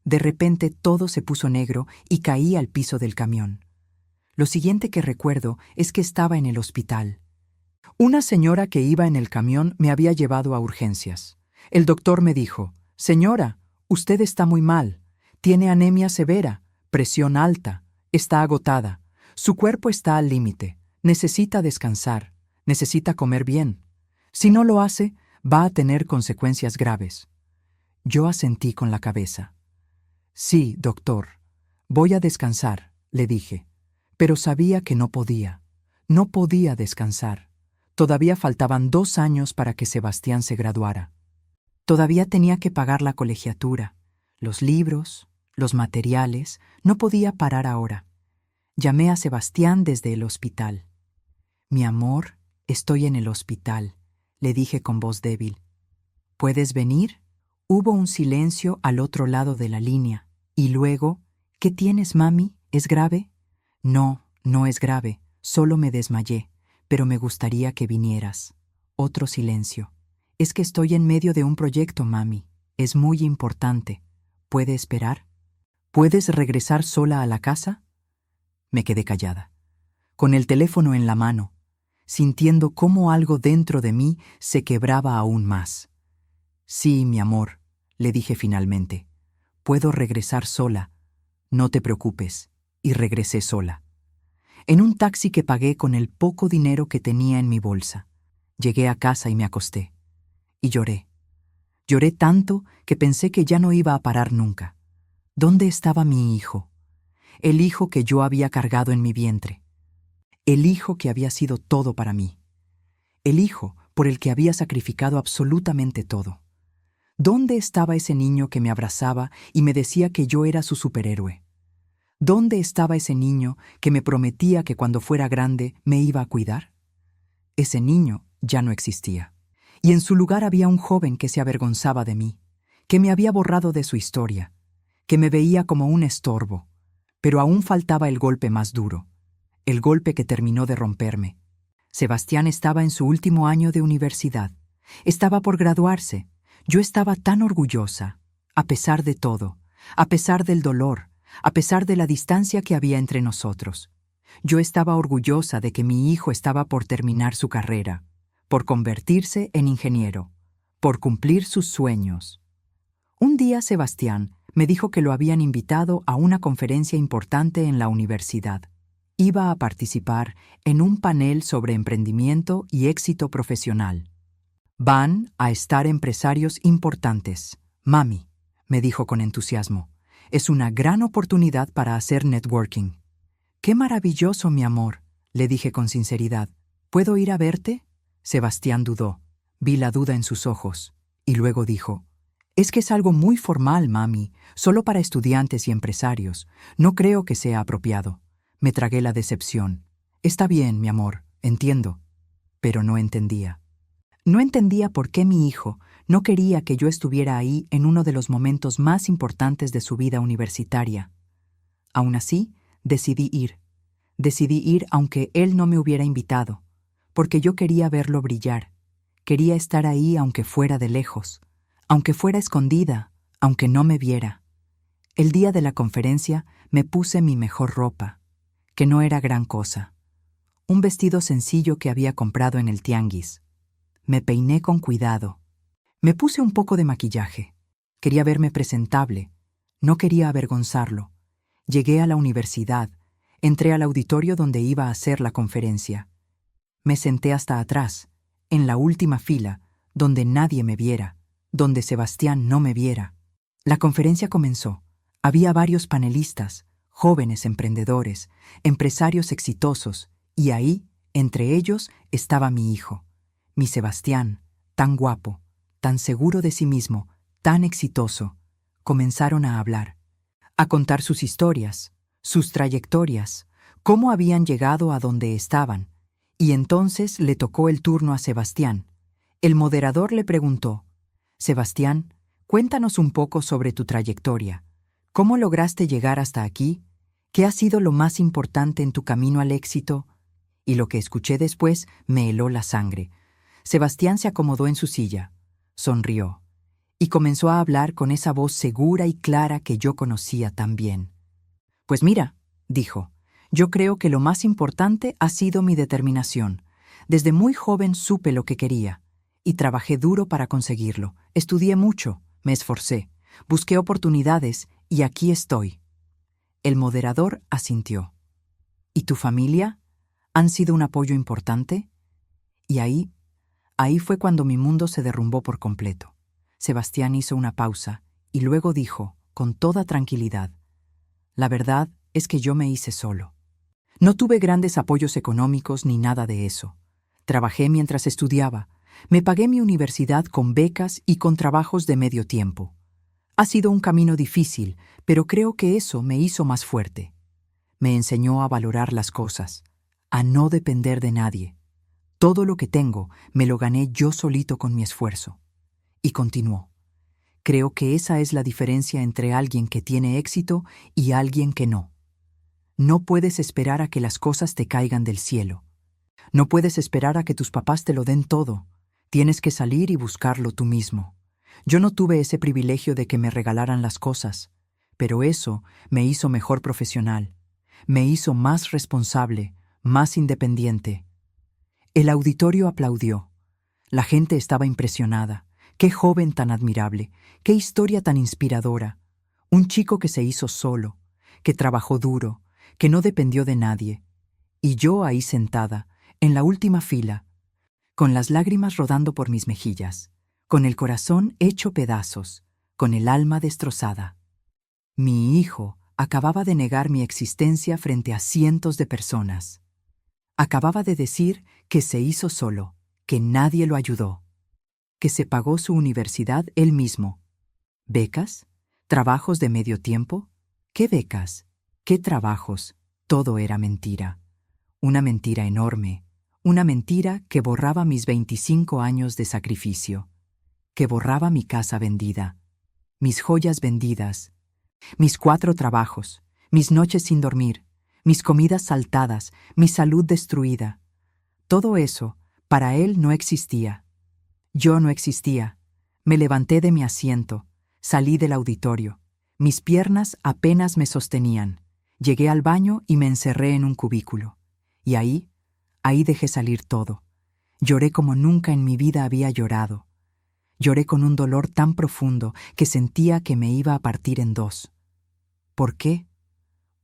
De repente todo se puso negro y caí al piso del camión. Lo siguiente que recuerdo es que estaba en el hospital. Una señora que iba en el camión me había llevado a urgencias. El doctor me dijo: «Señora, usted está muy mal. Tiene anemia severa, presión alta, está agotada. Su cuerpo está al límite. Necesita descansar, necesita comer bien. Si no lo hace, va a tener consecuencias graves». Yo asentí con la cabeza. «Sí, doctor, voy a descansar», le dije. Pero sabía que no podía. No podía descansar. Todavía faltaban 2 años para que Sebastián se graduara. Todavía tenía que pagar la colegiatura, los libros, los materiales. No podía parar ahora. Llamé a Sebastián desde el hospital. «Mi amor, estoy en el hospital», le dije con voz débil. «¿Puedes venir?». Hubo un silencio al otro lado de la línea. Y luego: «¿Qué tienes, mami? ¿Es grave?». «No, no es grave. Solo me desmayé. Pero me gustaría que vinieras». Otro silencio. «Es que estoy en medio de un proyecto, mami. Es muy importante. ¿Puede esperar? ¿Puedes regresar sola a la casa?». Me quedé callada, con el teléfono en la mano, sintiendo cómo algo dentro de mí se quebraba aún más. «Sí, mi amor», le dije finalmente. «Puedo regresar sola. No te preocupes». Y regresé sola. En un taxi que pagué con el poco dinero que tenía en mi bolsa. Llegué a casa y me acosté. Y lloré. Lloré tanto que pensé que ya no iba a parar nunca. ¿Dónde estaba mi hijo? El hijo que yo había cargado en mi vientre. El hijo que había sido todo para mí. El hijo por el que había sacrificado absolutamente todo. ¿Dónde estaba ese niño que me abrazaba y me decía que yo era su superhéroe? ¿Dónde estaba ese niño que me prometía que cuando fuera grande me iba a cuidar? Ese niño ya no existía. Y en su lugar había un joven que se avergonzaba de mí, que me había borrado de su historia, que me veía como un estorbo. Pero aún faltaba el golpe más duro, el golpe que terminó de romperme. Sebastián estaba en su último año de universidad. Estaba por graduarse. Yo estaba tan orgullosa, a pesar de todo, a pesar del dolor, a pesar de la distancia que había entre nosotros. Yo estaba orgullosa de que mi hijo estaba por terminar su carrera, por convertirse en ingeniero, por cumplir sus sueños. Un día Sebastián me dijo que lo habían invitado a una conferencia importante en la universidad. Iba a participar en un panel sobre emprendimiento y éxito profesional. «Van a estar empresarios importantes. Mami», me dijo con entusiasmo. «Es una gran oportunidad para hacer networking». «Qué maravilloso, mi amor», le dije con sinceridad. «¿Puedo ir a verte?». Sebastián dudó. Vi la duda en sus ojos. Y luego dijo: «Es que es algo muy formal, mami, solo para estudiantes y empresarios. No creo que sea apropiado». Me tragué la decepción. «Está bien, mi amor, entiendo». pero no entendía. No entendía por qué mi hijo no quería que yo estuviera ahí en uno de los momentos más importantes de su vida universitaria. Aún así, decidí ir. Decidí ir aunque él no me hubiera invitado, porque yo quería verlo brillar. Quería estar ahí aunque fuera de lejos, aunque fuera escondida, aunque no me viera. El día de la conferencia me puse mi mejor ropa, que no era gran cosa. Un vestido sencillo que había comprado en el tianguis. Me peiné con cuidado. Me puse un poco de maquillaje. Quería verme presentable. No quería avergonzarlo. Llegué a la universidad. Entré al auditorio donde iba a hacer la conferencia. Me senté hasta atrás, en la última fila, donde nadie me viera, donde Sebastián no me viera. La conferencia comenzó. Había varios panelistas, jóvenes emprendedores, empresarios exitosos, y ahí, entre ellos, estaba mi hijo, mi Sebastián, tan guapo, tan seguro de sí mismo, tan exitoso. Comenzaron a hablar, a contar sus historias, sus trayectorias, cómo habían llegado a donde estaban. Y entonces le tocó el turno a Sebastián. El moderador le preguntó: «Sebastián, cuéntanos un poco sobre tu trayectoria. ¿Cómo lograste llegar hasta aquí? ¿Qué ha sido lo más importante en tu camino al éxito?». Y lo que escuché después me heló la sangre. Sebastián se acomodó en su silla, sonrió, y comenzó a hablar con esa voz segura y clara que yo conocía tan bien. «Pues mira», dijo, «yo creo que lo más importante ha sido mi determinación. Desde muy joven supe lo que quería, y trabajé duro para conseguirlo. Estudié mucho, me esforcé, busqué oportunidades, y aquí estoy». El moderador asintió. «¿Y tu familia? ¿Han sido un apoyo importante?». Y ahí fue cuando mi mundo se derrumbó por completo. Sebastián hizo una pausa, y luego dijo, con toda tranquilidad: «La verdad es que yo me hice solo. No tuve grandes apoyos económicos ni nada de eso. Trabajé mientras estudiaba, me pagué mi universidad con becas y con trabajos de medio tiempo. Ha sido un camino difícil, pero creo que eso me hizo más fuerte. Me enseñó a valorar las cosas, a no depender de nadie. Todo lo que tengo me lo gané yo solito con mi esfuerzo». Y continuó: «Creo que esa es la diferencia entre alguien que tiene éxito y alguien que no. No puedes esperar a que las cosas te caigan del cielo. No puedes esperar a que tus papás te lo den todo. Tienes que salir y buscarlo tú mismo. Yo no tuve ese privilegio de que me regalaran las cosas, pero eso me hizo mejor profesional. Me hizo más responsable, más independiente». El auditorio aplaudió. La gente estaba impresionada. Qué joven tan admirable, qué historia tan inspiradora. Un chico que se hizo solo, que trabajó duro, que no dependió de nadie. Y yo ahí sentada, en la última fila, con las lágrimas rodando por mis mejillas, con el corazón hecho pedazos, con el alma destrozada. Mi hijo acababa de negar mi existencia frente a cientos de personas. Acababa de decir que se hizo solo, que nadie lo ayudó, que se pagó su universidad él mismo. ¿Becas? ¿Trabajos de medio tiempo? ¿Qué becas? ¿Qué trabajos? Todo era mentira. Una mentira enorme. Una mentira que borraba mis 25 años de sacrificio. Que borraba mi casa vendida, mis joyas vendidas, mis 4 trabajos, mis noches sin dormir, mis comidas saltadas, mi salud destruida. Todo eso, para él no existía. Yo no existía. Me levanté de mi asiento, salí del auditorio. Mis piernas apenas me sostenían. Llegué al baño y me encerré en un cubículo. Y ahí dejé salir todo. Lloré como nunca en mi vida había llorado. Lloré con un dolor tan profundo que sentía que me iba a partir en dos. ¿Por qué?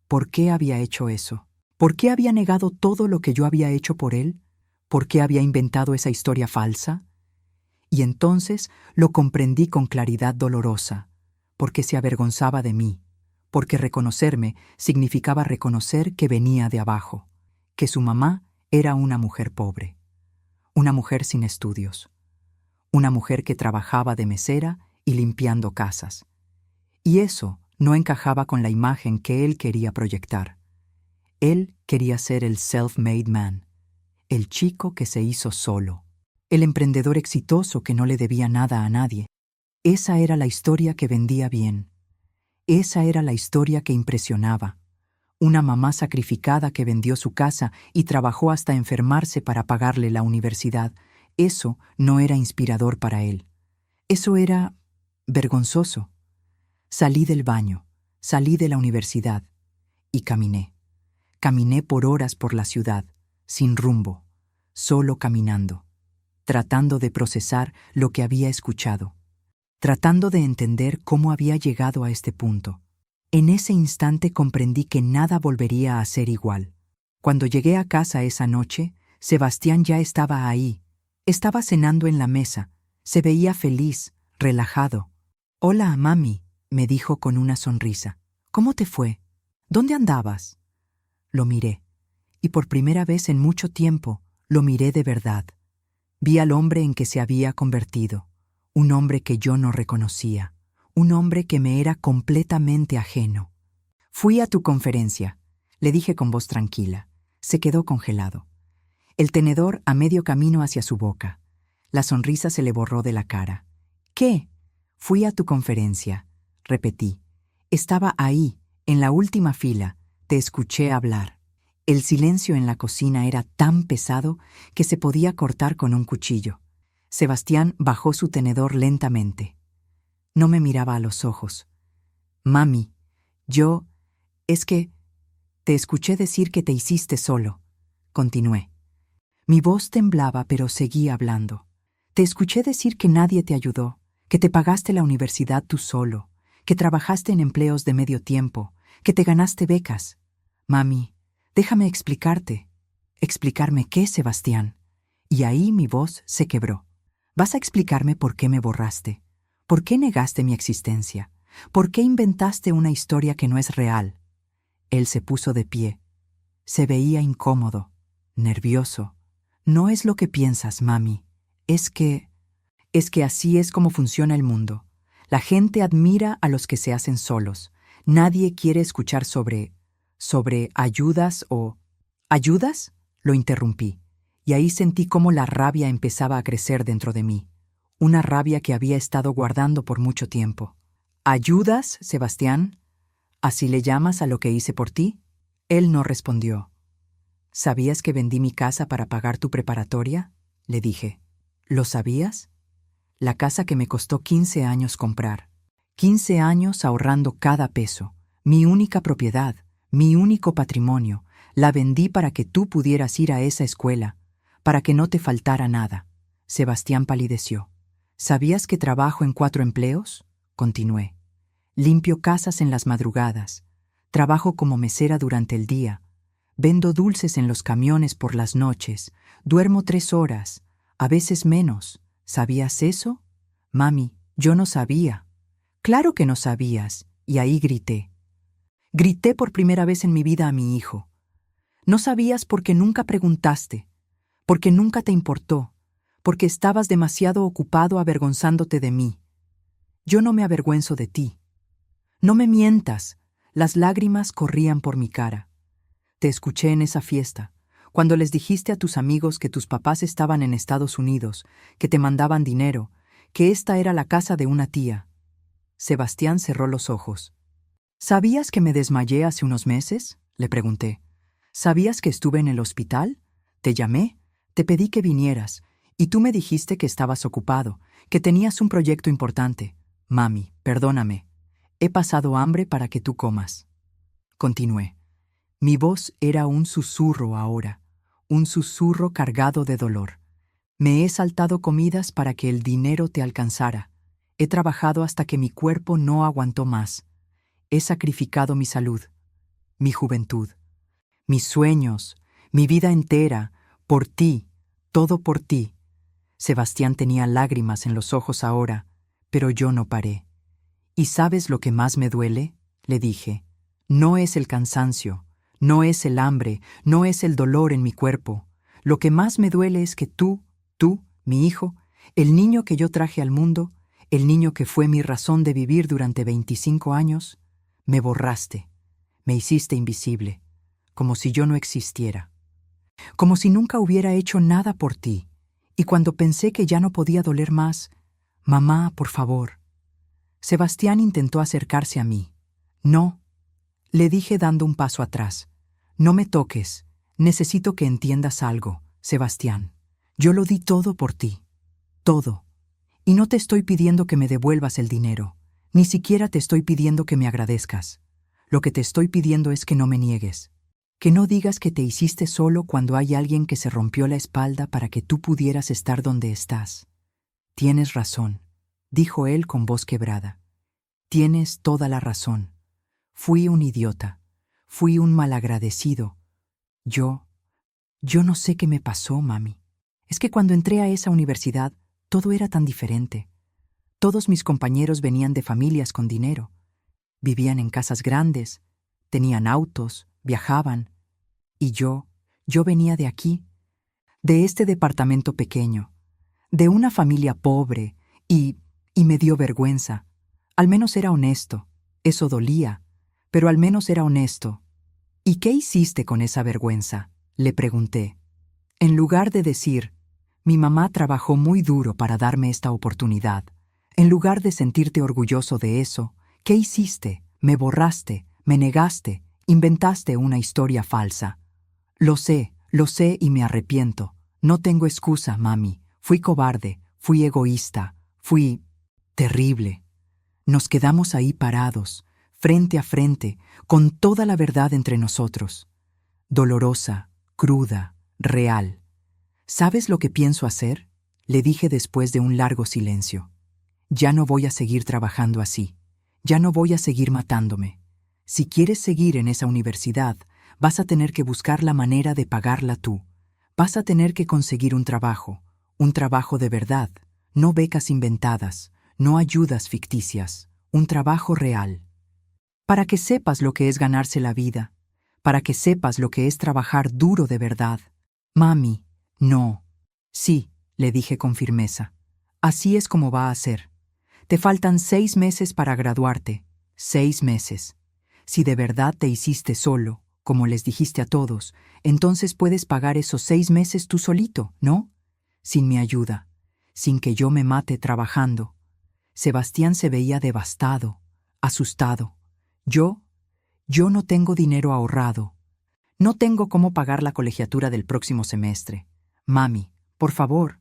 ¿Por qué había hecho eso? ¿Por qué había negado todo lo que yo había hecho por él? ¿Por qué había inventado esa historia falsa? Y entonces lo comprendí con claridad dolorosa, porque se avergonzaba de mí, porque reconocerme significaba reconocer que venía de abajo, que su mamá era una mujer pobre, una mujer sin estudios, una mujer que trabajaba de mesera y limpiando casas. Y eso no encajaba con la imagen que él quería proyectar. Él quería ser el self-made man, el chico que se hizo solo, el emprendedor exitoso que no le debía nada a nadie. Esa era la historia que vendía bien. Esa era la historia que impresionaba. Una mamá sacrificada que vendió su casa y trabajó hasta enfermarse para pagarle la universidad. Eso no era inspirador para él. Eso era vergonzoso. Salí del baño, salí de la universidad y caminé. Caminé por horas por la ciudad, sin rumbo, solo caminando, tratando de procesar lo que había escuchado, tratando de entender cómo había llegado a este punto. En ese instante comprendí que nada volvería a ser igual. Cuando llegué a casa esa noche, Sebastián ya estaba ahí. Estaba cenando en la mesa. Se veía feliz, relajado. «Hola, mami», me dijo con una sonrisa. «¿Cómo te fue? ¿Dónde andabas?» Lo miré, y por primera vez en mucho tiempo lo miré de verdad. Vi al hombre en que se había convertido, un hombre que yo no reconocía, un hombre que me era completamente ajeno. «Fui a tu conferencia», le dije con voz tranquila. Se quedó congelado. El tenedor a medio camino hacia su boca. La sonrisa se le borró de la cara. «¿Qué?» «Fui a tu conferencia», repetí. «Estaba ahí, en la última fila. Te escuché hablar». El silencio en la cocina era tan pesado que se podía cortar con un cuchillo. Sebastián bajó su tenedor lentamente. No me miraba a los ojos. «Mami, es que te escuché decir que te hiciste solo», continué. Mi voz temblaba, pero seguí hablando. «Te escuché decir que nadie te ayudó, que te pagaste la universidad tú solo, que trabajaste en empleos de medio tiempo, que te ganaste becas. Mami, déjame explicarte». «¿Explicarme qué, Sebastián?» Y ahí mi voz se quebró. «¿Vas a explicarme por qué me borraste? ¿Por qué negaste mi existencia? ¿Por qué inventaste una historia que no es real?» Él se puso de pie. Se veía incómodo, nervioso. «No es lo que piensas, mami. Es que así es como funciona el mundo. La gente admira a los que se hacen solos. Nadie quiere escuchar sobre ayudas o...» «¿Ayudas?», lo interrumpí, y ahí sentí cómo la rabia empezaba a crecer dentro de mí. Una rabia que había estado guardando por mucho tiempo. «¿Ayudas, Sebastián? ¿Así le llamas a lo que hice por ti?» Él no respondió. «¿Sabías que vendí mi casa para pagar tu preparatoria?», le dije. «¿Lo sabías? La casa que me costó 15 años comprar. 15 años ahorrando cada peso. Mi única propiedad, mi único patrimonio. La vendí para que tú pudieras ir a esa escuela, para que no te faltara nada». Sebastián palideció. «¿Sabías que trabajo en 4 empleos?», continué. «Limpio casas en las madrugadas. Trabajo como mesera durante el día. Vendo dulces en los camiones por las noches. Duermo 3 horas, a veces menos. ¿Sabías eso?» «Mami, yo no sabía». «Claro que no sabías», y ahí grité. Grité por primera vez en mi vida a mi hijo. «No sabías porque nunca preguntaste, porque nunca te importó, porque estabas demasiado ocupado avergonzándote de mí. Yo no me avergüenzo de ti. No me mientas». Las lágrimas corrían por mi cara. «Te escuché en esa fiesta, cuando les dijiste a tus amigos que tus papás estaban en Estados Unidos, que te mandaban dinero, que esta era la casa de una tía». Sebastián cerró los ojos. «¿Sabías que me desmayé hace unos meses?», le pregunté. «¿Sabías que estuve en el hospital? Te llamé, te pedí que vinieras, y tú me dijiste que estabas ocupado, que tenías un proyecto importante. Mami, perdóname. He pasado hambre para que tú comas». Continué. Mi voz era un susurro ahora, un susurro cargado de dolor. «Me he saltado comidas para que el dinero te alcanzara. He trabajado hasta que mi cuerpo no aguantó más. He sacrificado mi salud, mi juventud, mis sueños, mi vida entera, por ti, todo por ti». Sebastián tenía lágrimas en los ojos ahora, pero yo no paré. «¿Y sabes lo que más me duele?», le dije. «No es el cansancio, no es el hambre, no es el dolor en mi cuerpo. Lo que más me duele es que tú, mi hijo, el niño que yo traje al mundo, el niño que fue mi razón de vivir durante 25 años, me borraste, me hiciste invisible, como si yo no existiera. como si nunca hubiera hecho nada por ti. Y cuando pensé que ya no podía doler más, mamá, por favor. Sebastián intentó acercarse a mí. No, le dije dando un paso atrás. No me toques. Necesito que entiendas algo, Sebastián. Yo lo di todo por ti. Todo. Y no te estoy pidiendo que me devuelvas el dinero. Ni siquiera te estoy pidiendo que me agradezcas. Lo que te estoy pidiendo es que no me niegues. Que no digas que te hiciste solo cuando hay alguien que se rompió la espalda para que tú pudieras estar donde estás. Tienes razón, dijo él con voz quebrada. Tienes toda la razón. Fui un idiota. Fui un malagradecido. Yo no sé qué me pasó, mami. Es que cuando entré a esa universidad, todo era tan diferente. Todos mis compañeros venían de familias con dinero. Vivían en casas grandes, tenían autos, viajaban. Y yo venía de aquí, de este departamento pequeño, de una familia pobre, y me dio vergüenza. Al menos era honesto. Eso dolía, pero al menos era honesto. ¿Y qué hiciste con esa vergüenza?, le pregunté. En lugar de decir, mi mamá trabajó muy duro para darme esta oportunidad, en lugar de sentirte orgulloso de eso, ¿qué hiciste? Me borraste, me negaste, inventaste una historia falsa. Lo sé y me arrepiento. No tengo excusa, mami. Fui cobarde, fui egoísta, fui terrible. Nos quedamos ahí parados, frente a frente, con toda la verdad entre nosotros. Dolorosa, cruda, real. ¿Sabes lo que pienso hacer?, le dije después de un largo silencio. Ya no voy a seguir trabajando así. Ya no voy a seguir matándome. Si quieres seguir en esa universidad, vas a tener que buscar la manera de pagarla tú. Vas a tener que conseguir un trabajo de verdad, no becas inventadas, no ayudas ficticias, un trabajo real. Para que sepas lo que es ganarse la vida, para que sepas lo que es trabajar duro de verdad. Mami, no. Sí, le dije con firmeza. Así es como va a ser. Te faltan 6 meses para graduarte. 6 meses. Si de verdad te hiciste solo, como les dijiste a todos, entonces puedes pagar esos 6 meses tú solito, ¿no? Sin mi ayuda, sin que yo me mate trabajando. Sebastián se veía devastado, asustado. Yo no tengo dinero ahorrado. No tengo cómo pagar la colegiatura del próximo semestre. Mami, por favor.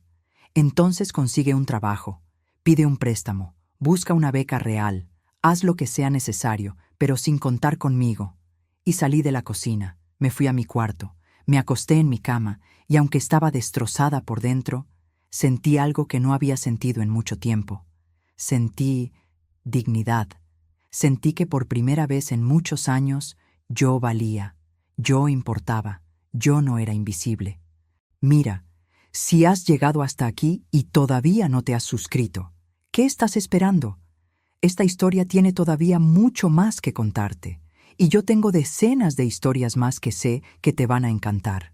Entonces consigue un trabajo, pide un préstamo, busca una beca real, haz lo que sea necesario, pero sin contar conmigo. Y salí de la cocina, me fui a mi cuarto, me acosté en mi cama, y aunque estaba destrozada por dentro, sentí algo que no había sentido en mucho tiempo. Sentí dignidad. Sentí que por primera vez en muchos años yo valía, yo importaba, yo no era invisible. Mira, si has llegado hasta aquí y todavía no te has suscrito, ¿qué estás esperando? Esta historia tiene todavía mucho más que contarte, y yo tengo decenas de historias más que sé que te van a encantar.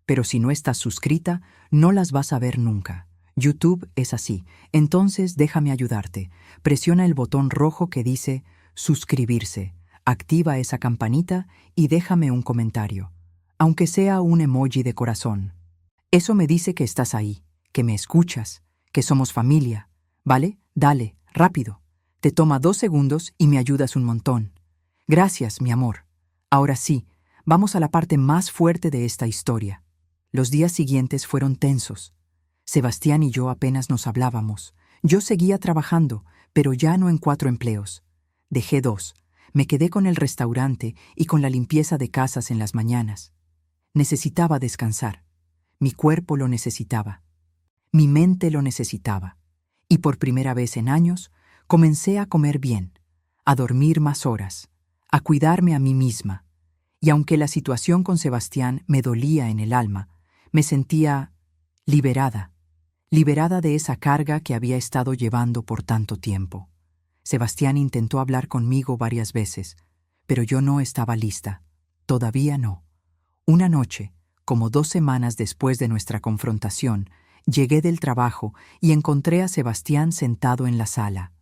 Pero si no estás suscrita, no las vas a ver nunca. YouTube es así, entonces déjame ayudarte. Presiona el botón rojo que dice suscribirse, activa esa campanita y déjame un comentario, aunque sea un emoji de corazón. Eso me dice que estás ahí, que me escuchas, que somos familia, ¿vale? Dale, rápido. Te toma 2 segundos y me ayudas un montón. Gracias, mi amor. Ahora sí, vamos a la parte más fuerte de esta historia. Los días siguientes fueron tensos. Sebastián y yo apenas nos hablábamos. Yo seguía trabajando, pero ya no en 4 empleos. Dejé 2. Me quedé con el restaurante y con la limpieza de casas en las mañanas. Necesitaba descansar. Mi cuerpo lo necesitaba. Mi mente lo necesitaba. Y por primera vez en años, comencé a comer bien, a dormir más horas, a cuidarme a mí misma. Y aunque la situación con Sebastián me dolía en el alma, me sentía liberada de esa carga que había estado llevando por tanto tiempo. Sebastián intentó hablar conmigo varias veces, pero yo no estaba lista. Todavía no. Una noche, como 2 semanas después de nuestra confrontación, llegué del trabajo y encontré a Sebastián sentado en la sala.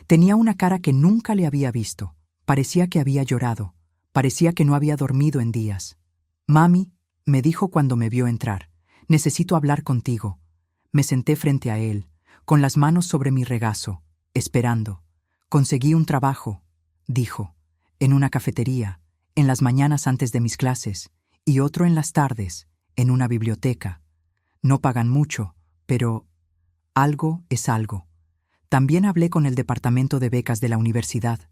Tenía una cara que nunca le había visto. Parecía que había llorado. Parecía que no había dormido en días. Mami, me dijo cuando me vio entrar. Necesito hablar contigo. Me senté frente a él, con las manos sobre mi regazo, esperando. Conseguí un trabajo, dijo, en una cafetería, en las mañanas antes de mis clases, y otro en las tardes, en una biblioteca. No pagan mucho, pero algo es algo. También hablé con el departamento de becas de la universidad.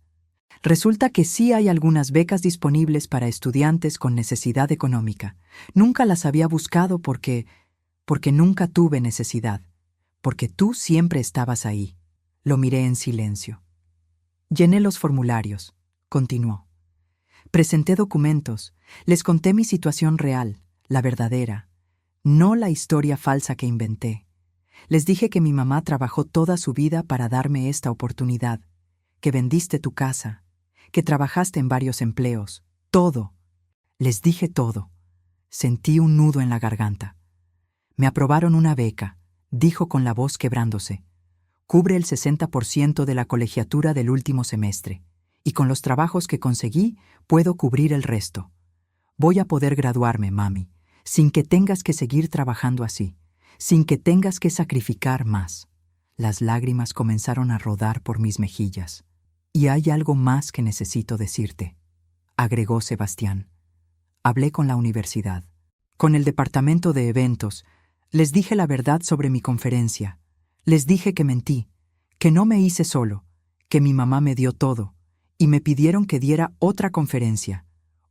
Resulta que sí hay algunas becas disponibles para estudiantes con necesidad económica. Nunca las había buscado porque nunca tuve necesidad, porque tú siempre estabas ahí. Lo miré en silencio. Llené los formularios, continuó. Presenté documentos, les conté mi situación real, la verdadera, no la historia falsa que inventé. Les dije que mi mamá trabajó toda su vida para darme esta oportunidad, que vendiste tu casa, que trabajaste en varios empleos, todo. Les dije todo. Sentí un nudo en la garganta. Me aprobaron una beca, dijo con la voz quebrándose. Cubre el 60% de la colegiatura del último semestre, y con los trabajos que conseguí, puedo cubrir el resto. Voy a poder graduarme, mami, sin que tengas que seguir trabajando así, sin que tengas que sacrificar más. Las lágrimas comenzaron a rodar por mis mejillas. Y hay algo más que necesito decirte, agregó Sebastián. Hablé con la universidad, con el departamento de eventos. Les dije la verdad sobre mi conferencia. Les dije que mentí, que no me hice solo, que mi mamá me dio todo, y me pidieron que diera otra conferencia,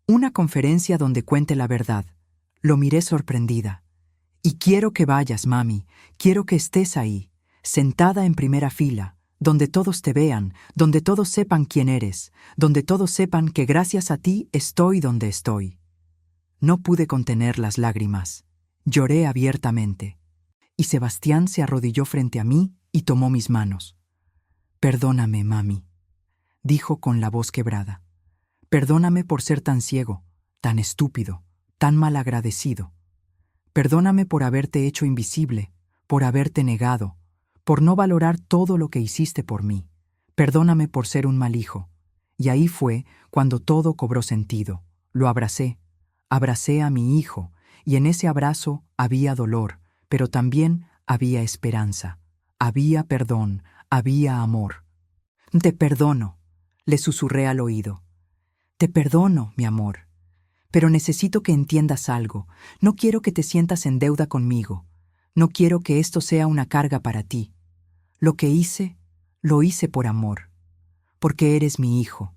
una conferencia donde cuente la verdad. Lo miré sorprendida. Y quiero que vayas, mami, quiero que estés ahí, sentada en primera fila, donde todos te vean, donde todos sepan quién eres, donde todos sepan que gracias a ti estoy donde estoy. No pude contener las lágrimas. Lloré abiertamente. Y Sebastián se arrodilló frente a mí y tomó mis manos. Perdóname, mami, dijo con la voz quebrada. Perdóname por ser tan ciego, tan estúpido, tan malagradecido. Perdóname por haberte hecho invisible, por haberte negado, por no valorar todo lo que hiciste por mí. Perdóname por ser un mal hijo. Y ahí fue cuando todo cobró sentido. Lo abracé. Abracé a mi hijo, y en ese abrazo había dolor, pero también había esperanza. Había perdón, había amor. Te perdono, le susurré al oído. Te perdono, mi amor. Pero necesito que entiendas algo. No quiero que te sientas en deuda conmigo. No quiero que esto sea una carga para ti. Lo que hice, lo hice por amor. Porque eres mi hijo.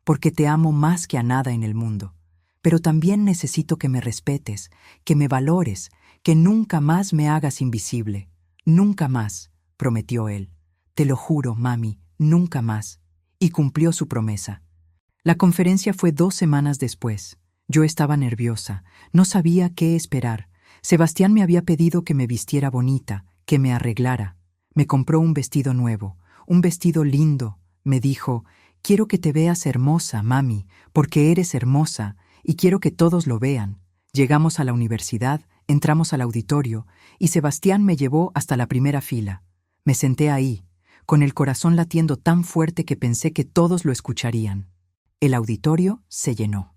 Porque te amo más que a nada en el mundo. Pero también necesito que me respetes, que me valores, que nunca más me hagas invisible. Nunca más, prometió él. Te lo juro, mami, nunca más. Y cumplió su promesa. La conferencia fue 2 semanas después. Yo estaba nerviosa, no sabía qué esperar. Sebastián me había pedido que me vistiera bonita, que me arreglara. Me compró un vestido nuevo, un vestido lindo. Me dijo, quiero que te veas hermosa, mami, porque eres hermosa, y quiero que todos lo vean. Llegamos a la universidad, entramos al auditorio, y Sebastián me llevó hasta la primera fila. Me senté ahí, con el corazón latiendo tan fuerte que pensé que todos lo escucharían. El auditorio se llenó.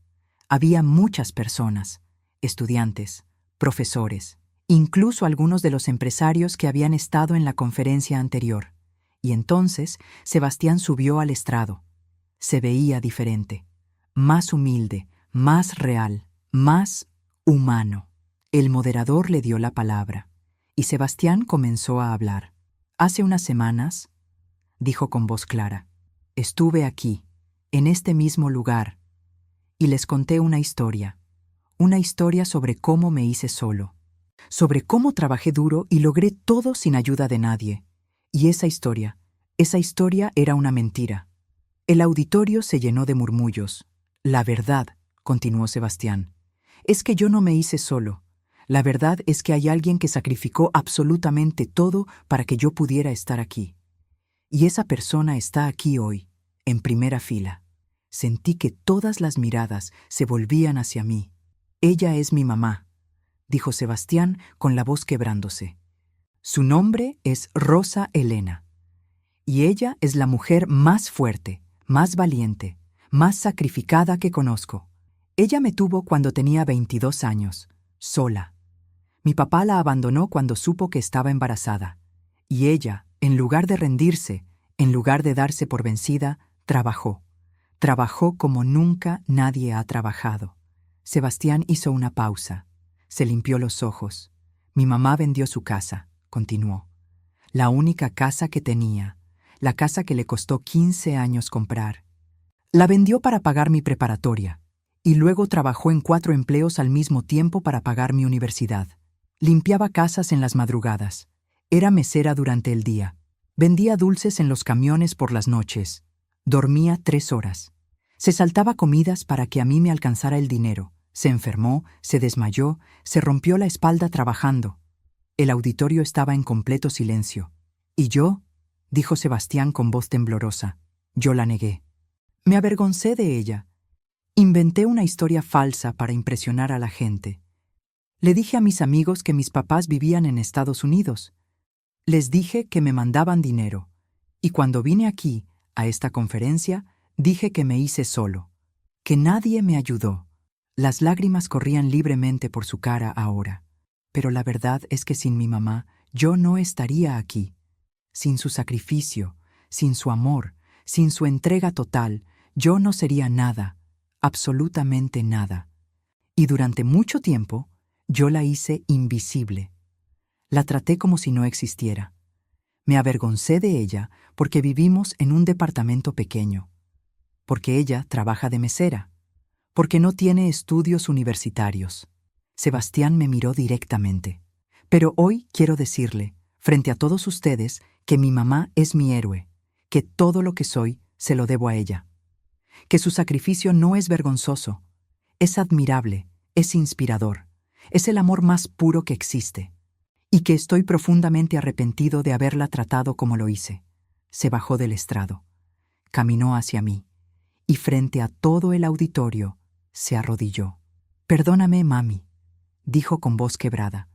Había muchas personas, estudiantes, profesores, incluso algunos de los empresarios que habían estado en la conferencia anterior. Y entonces Sebastián subió al estrado. Se veía diferente, más humilde, más real, más humano. El moderador le dio la palabra, y Sebastián comenzó a hablar. Hace unas semanas, dijo con voz clara, estuve aquí, en este mismo lugar, y les conté una historia sobre cómo me hice solo, sobre cómo trabajé duro y logré todo sin ayuda de nadie. Y esa historia era una mentira. El auditorio se llenó de murmullos. La verdad, continuó Sebastián, es que yo no me hice solo. La verdad es que hay alguien que sacrificó absolutamente todo para que yo pudiera estar aquí. Y esa persona está aquí hoy, en primera fila. Sentí que todas las miradas se volvían hacia mí. Ella es mi mamá, dijo Sebastián con la voz quebrándose. Su nombre es Rosa Elena. Y ella es la mujer más fuerte, más valiente, más sacrificada que conozco. Ella me tuvo cuando tenía 22 años. sola. Mi papá la abandonó cuando supo que estaba embarazada. Y ella, en lugar de rendirse, en lugar de darse por vencida, trabajó. Trabajó como nunca nadie ha trabajado. Sebastián hizo una pausa. Se limpió los ojos. Mi mamá vendió su casa, continuó. La única casa que tenía, la casa que le costó 15 años comprar. La vendió para pagar mi preparatoria, y luego trabajó en 4 empleos al mismo tiempo para pagar mi universidad. Limpiaba casas en las madrugadas. Era mesera durante el día. Vendía dulces en los camiones por las noches. Dormía 3 horas. Se saltaba comidas para que a mí me alcanzara el dinero. Se enfermó, se desmayó, se rompió la espalda trabajando. El auditorio estaba en completo silencio. ¿Y yo?, dijo Sebastián con voz temblorosa. Yo la negué. Me avergoncé de ella. Inventé una historia falsa para impresionar a la gente. Le dije a mis amigos que mis papás vivían en Estados Unidos. Les dije que me mandaban dinero. Y cuando vine aquí, a esta conferencia, dije que me hice solo, que nadie me ayudó. Las lágrimas corrían libremente por su cara ahora. Pero la verdad es que sin mi mamá, yo no estaría aquí. Sin su sacrificio, sin su amor, sin su entrega total, yo no sería nada, absolutamente nada. Y durante mucho tiempo, yo la hice invisible. La traté como si no existiera. Me avergoncé de ella porque vivimos en un departamento pequeño, porque ella trabaja de mesera, porque no tiene estudios universitarios. Sebastián me miró directamente. Pero hoy quiero decirle, frente a todos ustedes, que mi mamá es mi héroe, que todo lo que soy se lo debo a ella, que su sacrificio no es vergonzoso, es admirable, es inspirador, es el amor más puro que existe, y que estoy profundamente arrepentido de haberla tratado como lo hice. Se bajó del estrado, caminó hacia mí, y frente a todo el auditorio se arrodilló. Perdóname, mami, dijo con voz quebrada.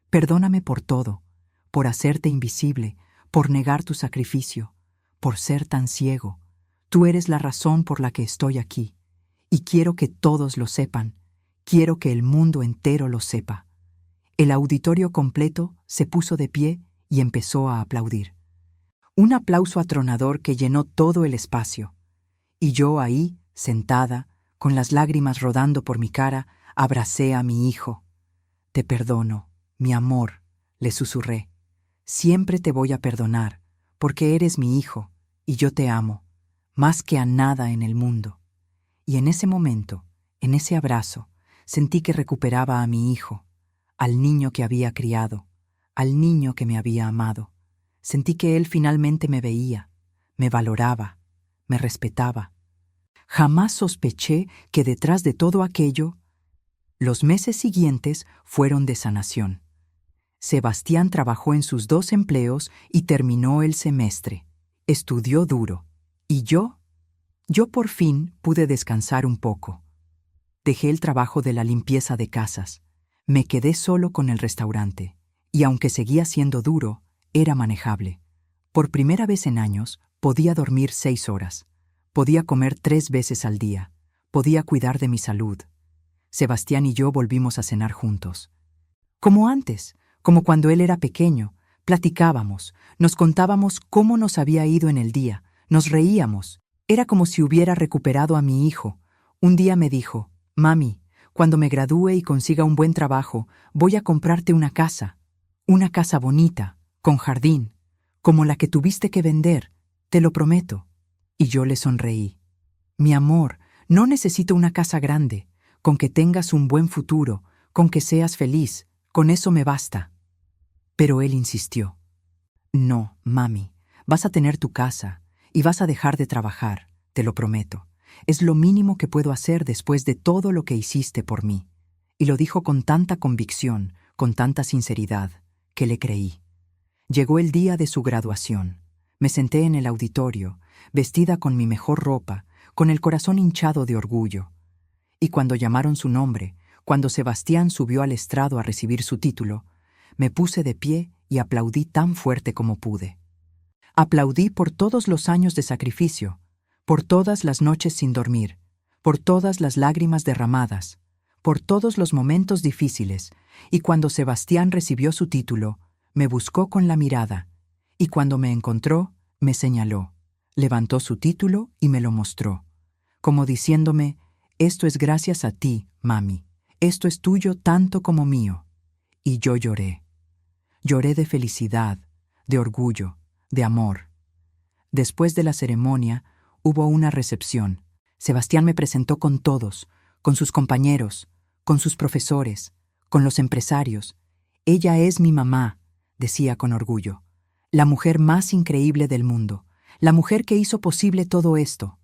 Perdóname por todo, por hacerte invisible, por negar tu sacrificio, por ser tan ciego. Tú eres la razón por la que estoy aquí, y quiero que todos lo sepan, quiero que el mundo entero lo sepa. El auditorio completo se puso de pie y empezó a aplaudir. Un aplauso atronador que llenó todo el espacio. Y yo ahí, sentada, con las lágrimas rodando por mi cara, abracé a mi hijo. Te perdono, mi amor, le susurré. Siempre te voy a perdonar, porque eres mi hijo, y yo te amo, más que a nada en el mundo. Y en ese momento, en ese abrazo, sentí que recuperaba a mi hijo, al niño que había criado, al niño que me había amado. Sentí que él finalmente me veía, me valoraba, me respetaba. Jamás sospeché que detrás de todo aquello, los meses siguientes fueron de sanación. Sebastián trabajó en sus 2 empleos y terminó el semestre. Estudió duro. ¿Y yo? Yo por fin pude descansar un poco. Dejé el trabajo de la limpieza de casas. Me quedé solo con el restaurante. Y aunque seguía siendo duro, era manejable. Por primera vez en años, podía dormir 6 horas. Podía comer 3 veces al día. Podía cuidar de mi salud. Sebastián y yo volvimos a cenar juntos. Como antes, como cuando él era pequeño, platicábamos, nos contábamos cómo nos había ido en el día, nos reíamos. Era como si hubiera recuperado a mi hijo. Un día me dijo, «Mami, cuando me gradúe y consiga un buen trabajo, voy a comprarte una casa bonita, con jardín, como la que tuviste que vender, te lo prometo». Y yo le sonreí. «Mi amor, no necesito una casa grande, con que tengas un buen futuro, con que seas feliz, con eso me basta». Pero él insistió. «No, mami, vas a tener tu casa y vas a dejar de trabajar, te lo prometo. Es lo mínimo que puedo hacer después de todo lo que hiciste por mí». Y lo dijo con tanta convicción, con tanta sinceridad, que le creí. Llegó el día de su graduación. Me senté en el auditorio, vestida con mi mejor ropa, con el corazón hinchado de orgullo. Y cuando llamaron su nombre, cuando Sebastián subió al estrado a recibir su título, me puse de pie y aplaudí tan fuerte como pude. Aplaudí por todos los años de sacrificio, por todas las noches sin dormir, por todas las lágrimas derramadas, por todos los momentos difíciles, y cuando Sebastián recibió su título, me buscó con la mirada, y cuando me encontró, me señaló, levantó su título y me lo mostró, como diciéndome, esto es gracias a ti, mami, esto es tuyo tanto como mío. Y yo lloré. Lloré de felicidad, de orgullo, de amor. Después de la ceremonia, hubo una recepción. Sebastián me presentó con todos, con sus compañeros, con sus profesores, con los empresarios. Ella es mi mamá, decía con orgullo, la mujer más increíble del mundo, la mujer que hizo posible todo esto.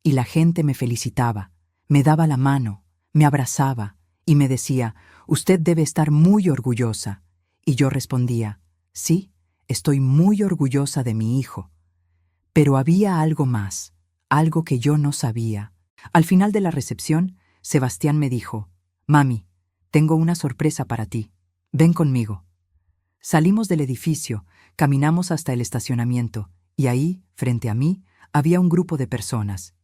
Y la gente me felicitaba, me daba la mano, me abrazaba y me decía, usted debe estar muy orgullosa. Y yo respondía, sí, estoy muy orgullosa de mi hijo. Pero había algo más, algo que yo no sabía. Al final de la recepción, Sebastián me dijo, mami, tengo una sorpresa para ti. Ven conmigo. Salimos del edificio, caminamos hasta el estacionamiento, y ahí, frente a mí, había un grupo de personas.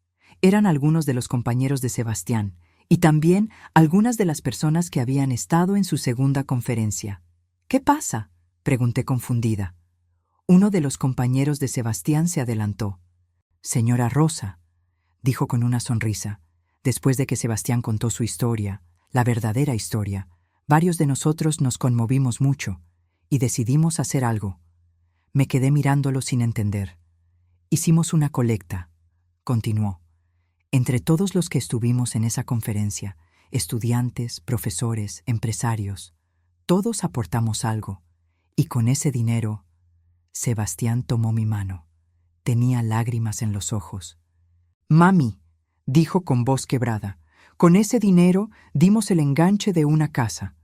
Eran algunos de los compañeros de Sebastián, y también algunas de las personas que habían estado en su segunda conferencia. ¿Qué pasa?, pregunté confundida. Uno de los compañeros de Sebastián se adelantó. Señora Rosa, dijo con una sonrisa. Después de que Sebastián contó su historia, la verdadera historia, varios de nosotros nos conmovimos mucho y decidimos hacer algo. Me quedé mirándolo sin entender. Hicimos una colecta, continuó. Entre todos los que estuvimos en esa conferencia, estudiantes, profesores, empresarios, todos aportamos algo, y con ese dinero, Sebastián tomó mi mano. Tenía lágrimas en los ojos. Mami, dijo con voz quebrada, con ese dinero dimos el enganche de una casa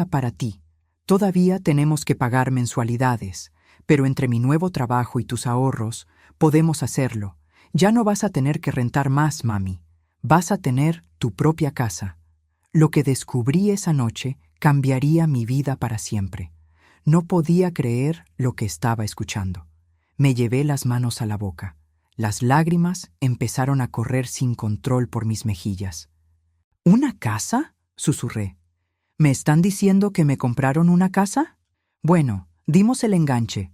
para ti. Todavía tenemos que pagar mensualidades, pero entre mi nuevo trabajo y tus ahorros, podemos hacerlo. Ya no vas a tener que rentar más, mami. Vas a tener tu propia casa. Lo que descubrí esa noche cambiaría mi vida para siempre. No podía creer lo que estaba escuchando. Me llevé las manos a la boca. Las lágrimas empezaron a correr sin control por mis mejillas. ¿Una casa?, susurré. ¿Me están diciendo que me compraron una casa? Bueno, dimos el enganche,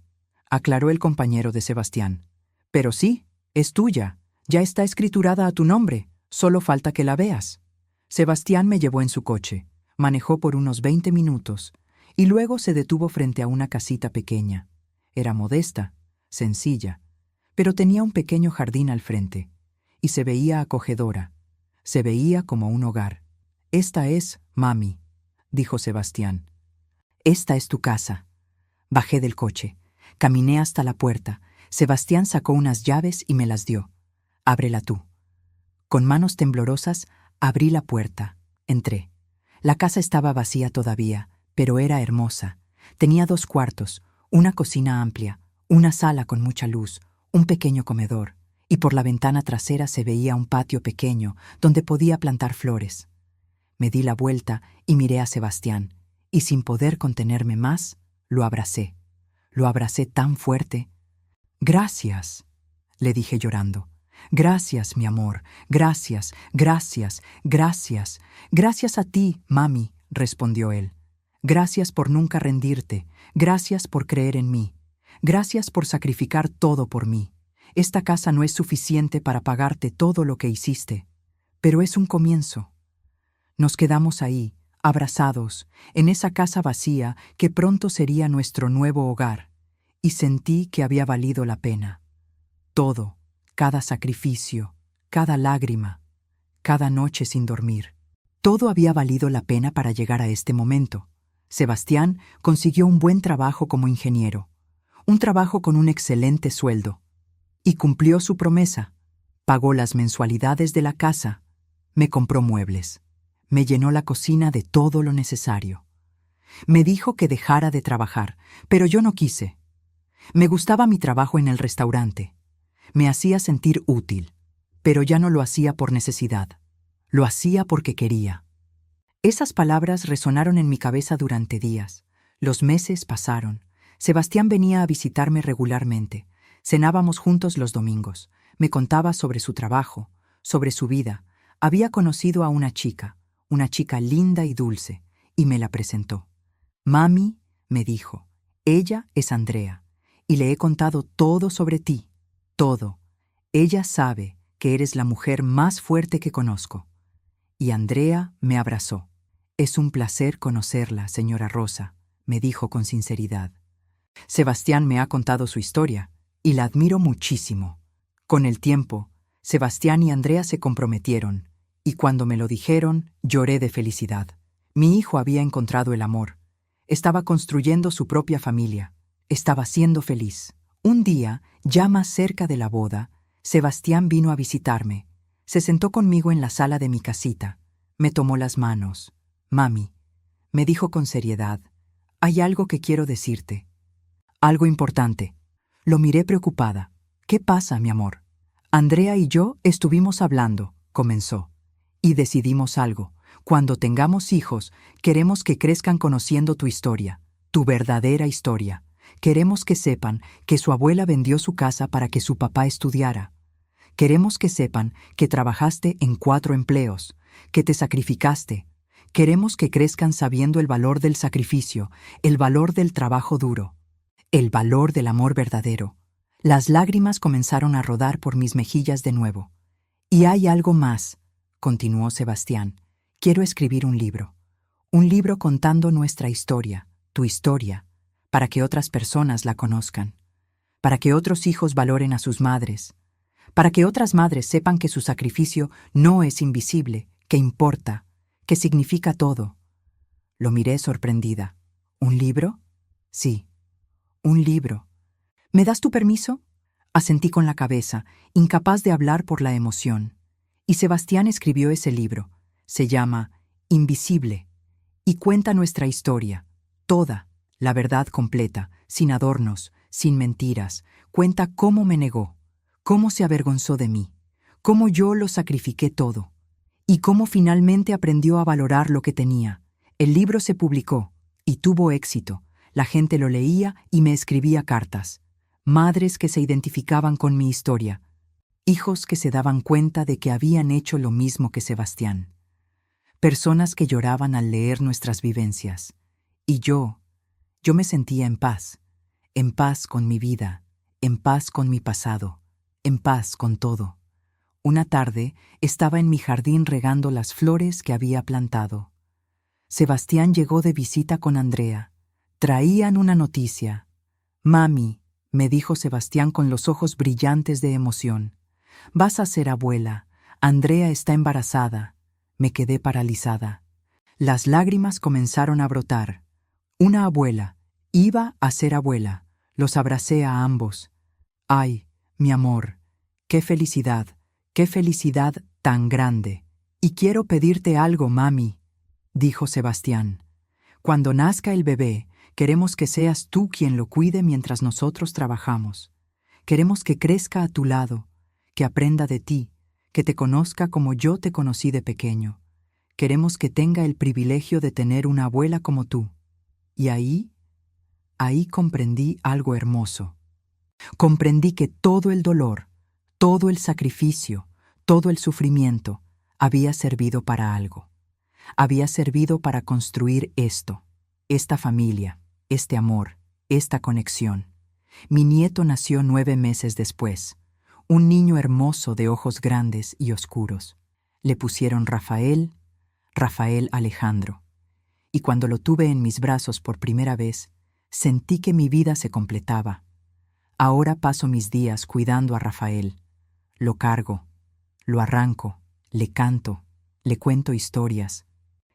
aclaró el compañero de Sebastián. Pero sí, es tuya. Ya está escriturada a tu nombre. Solo falta que la veas. Sebastián me llevó en su coche. Manejó por unos 20 minutos y luego se detuvo frente a una casita pequeña. Era modesta, sencilla, pero tenía un pequeño jardín al frente y se veía acogedora. Se veía como un hogar. Esta es, mami, dijo Sebastián. Esta es tu casa. Bajé del coche. Caminé hasta la puerta. Sebastián sacó unas llaves y me las dio. Ábrela tú. Con manos temblorosas, abrí la puerta. Entré. La casa estaba vacía todavía, pero era hermosa. Tenía 2 cuartos, una cocina amplia, una sala con mucha luz, un pequeño comedor, y por la ventana trasera se veía un patio pequeño donde podía plantar flores. Me di la vuelta y miré a Sebastián, y sin poder contenerme más, lo abracé. Lo abracé tan fuerte. Gracias, le dije llorando. Gracias, mi amor. Gracias, gracias, gracias. Gracias a ti, mami, respondió él. Gracias por nunca rendirte. Gracias por creer en mí. Gracias por sacrificar todo por mí. Esta casa no es suficiente para pagarte todo lo que hiciste, pero es un comienzo. Nos quedamos ahí, abrazados, en esa casa vacía que pronto sería nuestro nuevo hogar, y sentí que había valido la pena. Todo, cada sacrificio, cada lágrima, cada noche sin dormir. Todo había valido la pena para llegar a este momento. Sebastián consiguió un buen trabajo como ingeniero, un trabajo con un excelente sueldo, y cumplió su promesa. Pagó las mensualidades de la casa, me compró muebles, me llenó la cocina de todo lo necesario. Me dijo que dejara de trabajar, pero yo no quise. Me gustaba mi trabajo en el restaurante. Me hacía sentir útil, pero ya no lo hacía por necesidad. Lo hacía porque quería. Esas palabras resonaron en mi cabeza durante días. Los meses pasaron. Sebastián venía a visitarme regularmente. Cenábamos juntos los domingos. Me contaba sobre su trabajo, sobre su vida. Había conocido a una chica, una chica linda y dulce, y me la presentó. Mami, me dijo, ella es Andrea, y le he contado todo sobre ti, todo. Ella sabe que eres la mujer más fuerte que conozco. Y Andrea me abrazó. Es un placer conocerla, señora Rosa, me dijo con sinceridad. Sebastián me ha contado su historia, y la admiro muchísimo. Con el tiempo, Sebastián y Andrea se comprometieron, y cuando me lo dijeron, lloré de felicidad. Mi hijo había encontrado el amor. Estaba construyendo su propia familia. Estaba siendo feliz. Un día, ya más cerca de la boda, Sebastián vino a visitarme. Se sentó conmigo en la sala de mi casita. Me tomó las manos. Mami, me dijo con seriedad, hay algo que quiero decirte. Algo importante. Lo miré preocupada. ¿Qué pasa, mi amor? Andrea y yo estuvimos hablando, comenzó, y decidimos algo. Cuando tengamos hijos, queremos que crezcan conociendo tu historia, tu verdadera historia. Queremos que sepan que su abuela vendió su casa para que su papá estudiara. Queremos que sepan que trabajaste en 4 empleos, que te sacrificaste. Queremos que crezcan sabiendo el valor del sacrificio, el valor del trabajo duro, el valor del amor verdadero. Las lágrimas comenzaron a rodar por mis mejillas de nuevo. Y hay algo más, continuó Sebastián. Quiero escribir un libro contando nuestra historia, tu historia, para que otras personas la conozcan, para que otros hijos valoren a sus madres, para que otras madres sepan que su sacrificio no es invisible, que importa, que significa todo. Lo miré sorprendida. ¿Un libro? Sí, un libro. ¿Me das tu permiso? Asentí con la cabeza, incapaz de hablar por la emoción. Y Sebastián escribió ese libro. Se llama Invisible, y cuenta nuestra historia, toda, la verdad completa, sin adornos, sin mentiras. Cuenta cómo me negó, cómo se avergonzó de mí, cómo yo lo sacrifiqué todo, y cómo finalmente aprendió a valorar lo que tenía. El libro se publicó, y tuvo éxito. La gente lo leía y me escribía cartas. Madres que se identificaban con mi historia. Hijos que se daban cuenta de que habían hecho lo mismo que Sebastián. Personas que lloraban al leer nuestras vivencias. Y yo me sentía en paz con mi vida, en paz con mi pasado, en paz con todo. Una tarde estaba en mi jardín regando las flores que había plantado. Sebastián llegó de visita con Andrea. Traían una noticia. Mami, me dijo Sebastián con los ojos brillantes de emoción. Vas a ser abuela. Andrea está embarazada. Me quedé paralizada. Las lágrimas comenzaron a brotar. Una abuela. Iba a ser abuela. Los abracé a ambos. Ay, mi amor, qué felicidad tan grande. Y quiero pedirte algo, mami, dijo Sebastián. Cuando nazca el bebé, queremos que seas tú quien lo cuide mientras nosotros trabajamos. Queremos que crezca a tu lado, que aprenda de ti, que te conozca como yo te conocí de pequeño. Queremos que tenga el privilegio de tener una abuela como tú. Y ahí comprendí algo hermoso. Comprendí que todo el dolor, todo el sacrificio, todo el sufrimiento había servido para algo. Había servido para construir esto, esta familia, este amor, esta conexión. Mi nieto nació 9 meses después, un niño hermoso de ojos grandes y oscuros. Le pusieron Rafael Alejandro. Y cuando lo tuve en mis brazos por primera vez, sentí que mi vida se completaba. Ahora paso mis días cuidando a Rafael. Lo cargo, lo arranco, le canto, le cuento historias.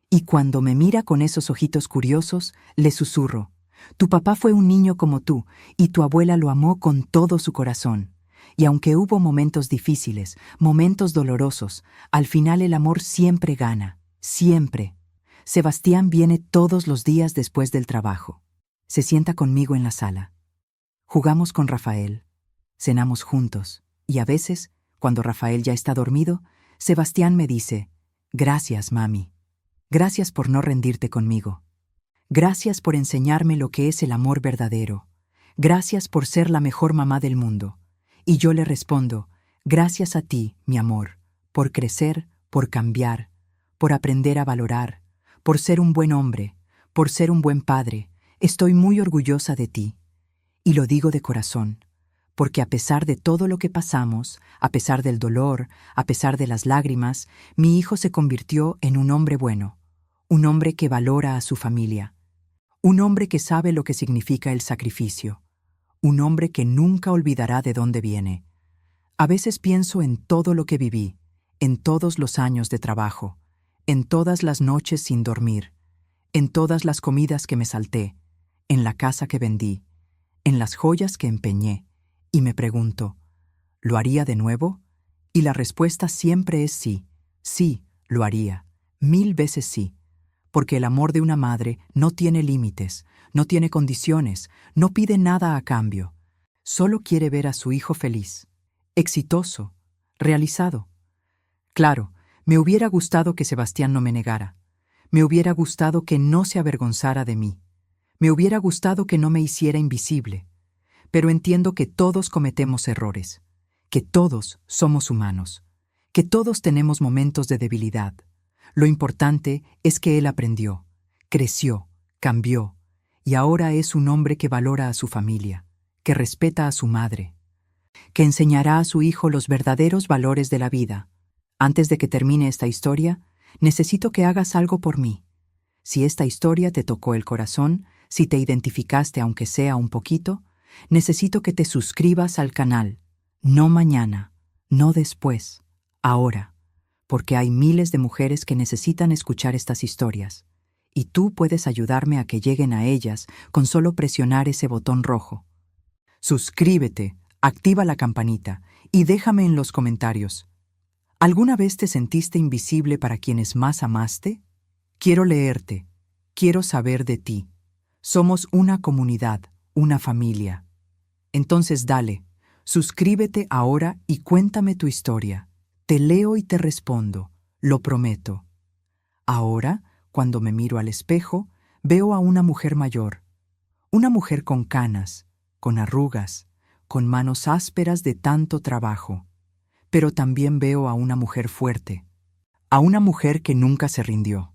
Y cuando me mira con esos ojitos curiosos, le susurro: tu papá fue un niño como tú, y tu abuela lo amó con todo su corazón. Y aunque hubo momentos difíciles, momentos dolorosos, al final el amor siempre gana, siempre. Sebastián viene todos los días después del trabajo. Se sienta conmigo en la sala. Jugamos con Rafael, cenamos juntos, y a veces, cuando Rafael ya está dormido, Sebastián me dice: gracias, mami. Gracias por no rendirte conmigo. Gracias por enseñarme lo que es el amor verdadero. Gracias por ser la mejor mamá del mundo. Y yo le respondo: gracias a ti, mi amor, por crecer, por cambiar, por aprender a valorar, por ser un buen hombre, por ser un buen padre. Estoy muy orgullosa de ti. Y lo digo de corazón, porque a pesar de todo lo que pasamos, a pesar del dolor, a pesar de las lágrimas, mi hijo se convirtió en un hombre bueno, un hombre que valora a su familia, un hombre que sabe lo que significa el sacrificio, un hombre que nunca olvidará de dónde viene. A veces pienso en todo lo que viví, en todos los años de trabajo, en todas las noches sin dormir, en todas las comidas que me salté, en la casa que vendí, en las joyas que empeñé, y me pregunto, ¿lo haría de nuevo? Y la respuesta siempre es sí, sí, lo haría, 1000 veces sí, porque el amor de una madre no tiene límites, no tiene condiciones, no pide nada a cambio, solo quiere ver a su hijo feliz, exitoso, realizado. Claro, me hubiera gustado que Sebastián no me negara, me hubiera gustado que no se avergonzara de mí, me hubiera gustado que no me hiciera invisible, pero entiendo que todos cometemos errores, que todos somos humanos, que todos tenemos momentos de debilidad. Lo importante es que él aprendió, creció, cambió, y ahora es un hombre que valora a su familia, que respeta a su madre, que enseñará a su hijo los verdaderos valores de la vida. Antes de que termine esta historia, necesito que hagas algo por mí. Si esta historia te tocó el corazón, si te identificaste aunque sea un poquito, necesito que te suscribas al canal, no mañana, no después, ahora, porque hay miles de mujeres que necesitan escuchar estas historias, y tú puedes ayudarme a que lleguen a ellas con solo presionar ese botón rojo. Suscríbete, activa la campanita y déjame en los comentarios. ¿Alguna vez te sentiste invisible para quienes más amaste? Quiero leerte, quiero saber de ti. Somos una comunidad, una familia. Entonces dale, suscríbete ahora y cuéntame tu historia. Te leo y te respondo, lo prometo. Ahora, cuando me miro al espejo, veo a una mujer mayor. Una mujer con canas, con arrugas, con manos ásperas de tanto trabajo. Pero también veo a una mujer fuerte, a una mujer que nunca se rindió,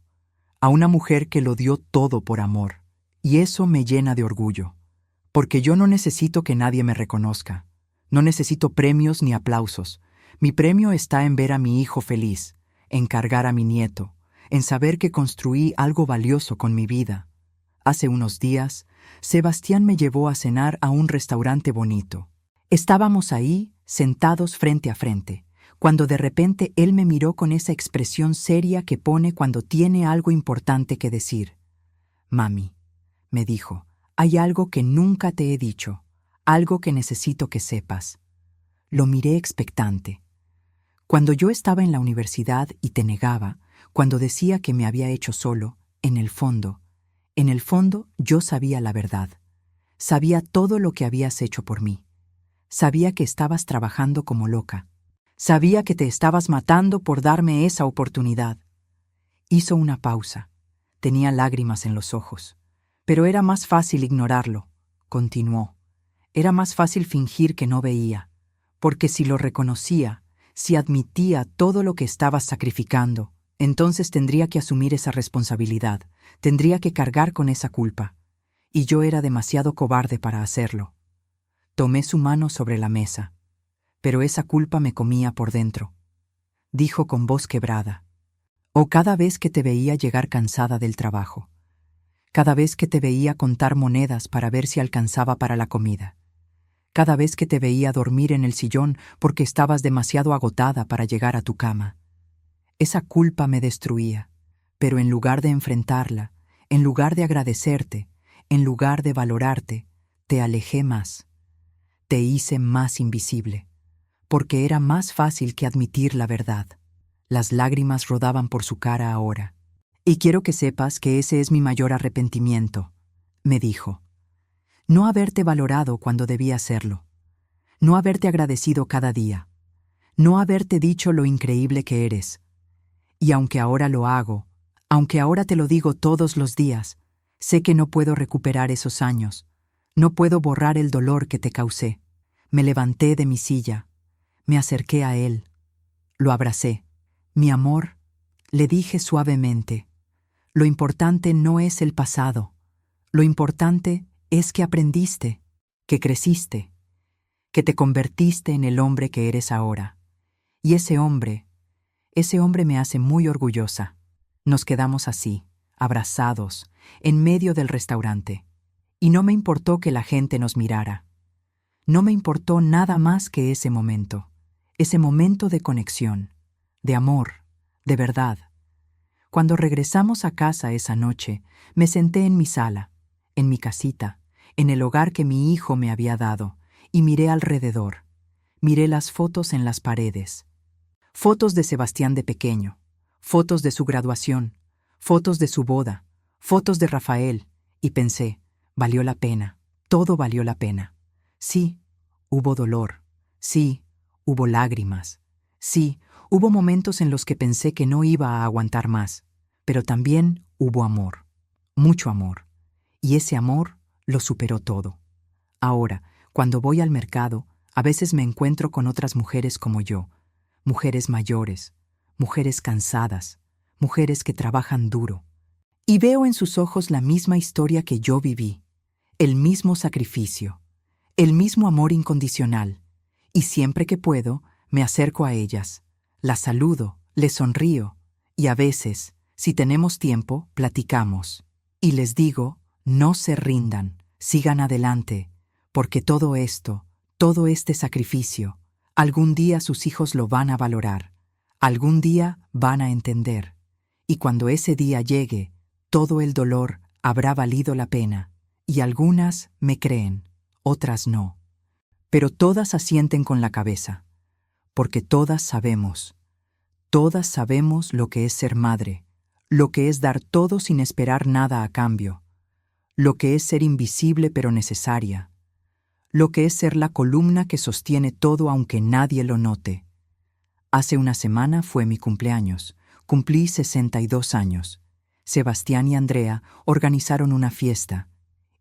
a una mujer que lo dio todo por amor. Y eso me llena de orgullo. Porque yo no necesito que nadie me reconozca. No necesito premios ni aplausos. Mi premio está en ver a mi hijo feliz, en cargar a mi nieto, en saber que construí algo valioso con mi vida. Hace unos días, Sebastián me llevó a cenar a un restaurante bonito. Estábamos ahí, sentados frente a frente, cuando de repente él me miró con esa expresión seria que pone cuando tiene algo importante que decir. Mami, me dijo, hay algo que nunca te he dicho, algo que necesito que sepas. Lo miré expectante. Cuando yo estaba en la universidad y te negaba, cuando decía que me había hecho solo, en el fondo yo sabía la verdad. Sabía todo lo que habías hecho por mí. Sabía que estabas trabajando como loca. Sabía que te estabas matando por darme esa oportunidad. Hizo una pausa. Tenía lágrimas en los ojos. Pero era más fácil ignorarlo, continuó. Era más fácil fingir que no veía, porque si lo reconocía, si admitía todo lo que estabas sacrificando, entonces tendría que asumir esa responsabilidad, tendría que cargar con esa culpa. Y yo era demasiado cobarde para hacerlo. Tomé su mano sobre la mesa, pero esa culpa me comía por dentro. Dijo con voz quebrada, o cada vez que te veía llegar cansada del trabajo. Cada vez que te veía contar monedas para ver si alcanzaba para la comida. Cada vez que te veía dormir en el sillón porque estabas demasiado agotada para llegar a tu cama. Esa culpa me destruía, pero en lugar de enfrentarla, en lugar de agradecerte, en lugar de valorarte, te alejé más. Te hice más invisible, porque era más fácil que admitir la verdad. Las lágrimas rodaban por su cara ahora. Y quiero que sepas que ese es mi mayor arrepentimiento, me dijo. No haberte valorado cuando debía hacerlo. No haberte agradecido cada día. No haberte dicho lo increíble que eres. Y aunque ahora lo hago, aunque ahora te lo digo todos los días, sé que no puedo recuperar esos años. No puedo borrar el dolor que te causé. Me levanté de mi silla. Me acerqué a él. Lo abracé. Mi amor, le dije suavemente. Lo importante no es el pasado. Lo importante es que aprendiste, que creciste, que te convertiste en el hombre que eres ahora. Y ese hombre me hace muy orgullosa. Nos quedamos así, abrazados, en medio del restaurante. Y no me importó que la gente nos mirara. No me importó nada más que ese momento de conexión, de amor, de verdad. Cuando regresamos a casa esa noche, me senté en mi sala, en mi casita, en el hogar que mi hijo me había dado, y miré alrededor. Miré las fotos en las paredes. Fotos de Sebastián de pequeño, fotos de su graduación, fotos de su boda, fotos de Rafael, y pensé, valió la pena, todo valió la pena. Sí, hubo dolor, sí, hubo lágrimas, sí, hubo momentos en los que pensé que no iba a aguantar más, pero también hubo amor, mucho amor, y ese amor lo superó todo. Ahora, cuando voy al mercado, a veces me encuentro con otras mujeres como yo, mujeres mayores, mujeres cansadas, mujeres que trabajan duro, y veo en sus ojos la misma historia que yo viví, el mismo sacrificio, el mismo amor incondicional, y siempre que puedo, me acerco a ellas, las saludo, les sonrío, y a veces, si tenemos tiempo, platicamos. Y les digo, no se rindan, sigan adelante, porque todo esto, todo este sacrificio, algún día sus hijos lo van a valorar, algún día van a entender, y cuando ese día llegue, todo el dolor habrá valido la pena, y algunas me creen, otras no. Pero todas asienten con la cabeza, porque todas sabemos lo que es ser madre, lo que es dar todo sin esperar nada a cambio, lo que es ser invisible pero necesaria, lo que es ser la columna que sostiene todo aunque nadie lo note. Hace una semana fue mi cumpleaños, cumplí 62 años. Sebastián y Andrea organizaron una fiesta,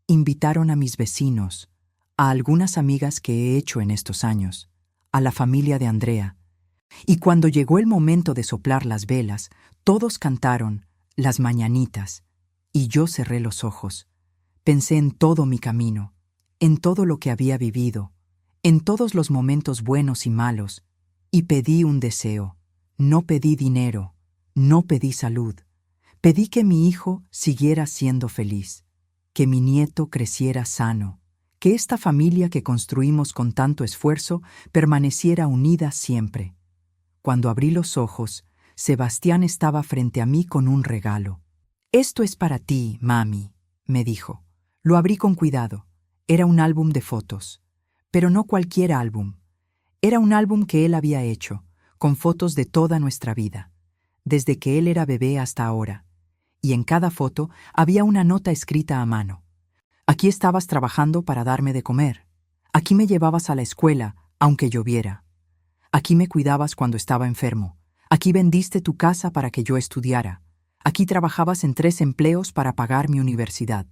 invitaron a mis vecinos, a algunas amigas que he hecho en estos años, a la familia de Andrea. Y cuando llegó el momento de soplar las velas, todos cantaron las mañanitas, y yo cerré los ojos. Pensé en todo mi camino, en todo lo que había vivido, en todos los momentos buenos y malos, y pedí un deseo. No pedí dinero, no pedí salud. Pedí que mi hijo siguiera siendo feliz, que mi nieto creciera sano, que esta familia que construimos con tanto esfuerzo permaneciera unida siempre. Cuando abrí los ojos, Sebastián estaba frente a mí con un regalo. «Esto es para ti, mami», me dijo. Lo abrí con cuidado. Era un álbum de fotos. Pero no cualquier álbum. Era un álbum que él había hecho, con fotos de toda nuestra vida, desde que él era bebé hasta ahora. Y en cada foto había una nota escrita a mano. Aquí estabas trabajando para darme de comer. Aquí me llevabas a la escuela, aunque lloviera. Aquí me cuidabas cuando estaba enfermo. Aquí vendiste tu casa para que yo estudiara. Aquí trabajabas en 3 empleos para pagar mi universidad.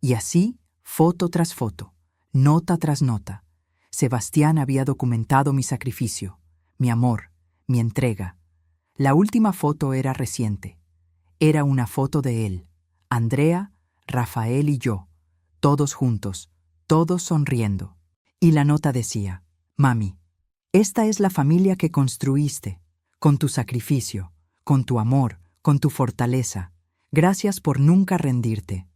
Y así, foto tras foto, nota tras nota, Sebastián había documentado mi sacrificio, mi amor, mi entrega. La última foto era reciente. Era una foto de él, Andrea, Rafael y yo, todos juntos, todos sonriendo. Y la nota decía, «Mami, esta es la familia que construiste, con tu sacrificio, con tu amor, con tu fortaleza. Gracias por nunca rendirte.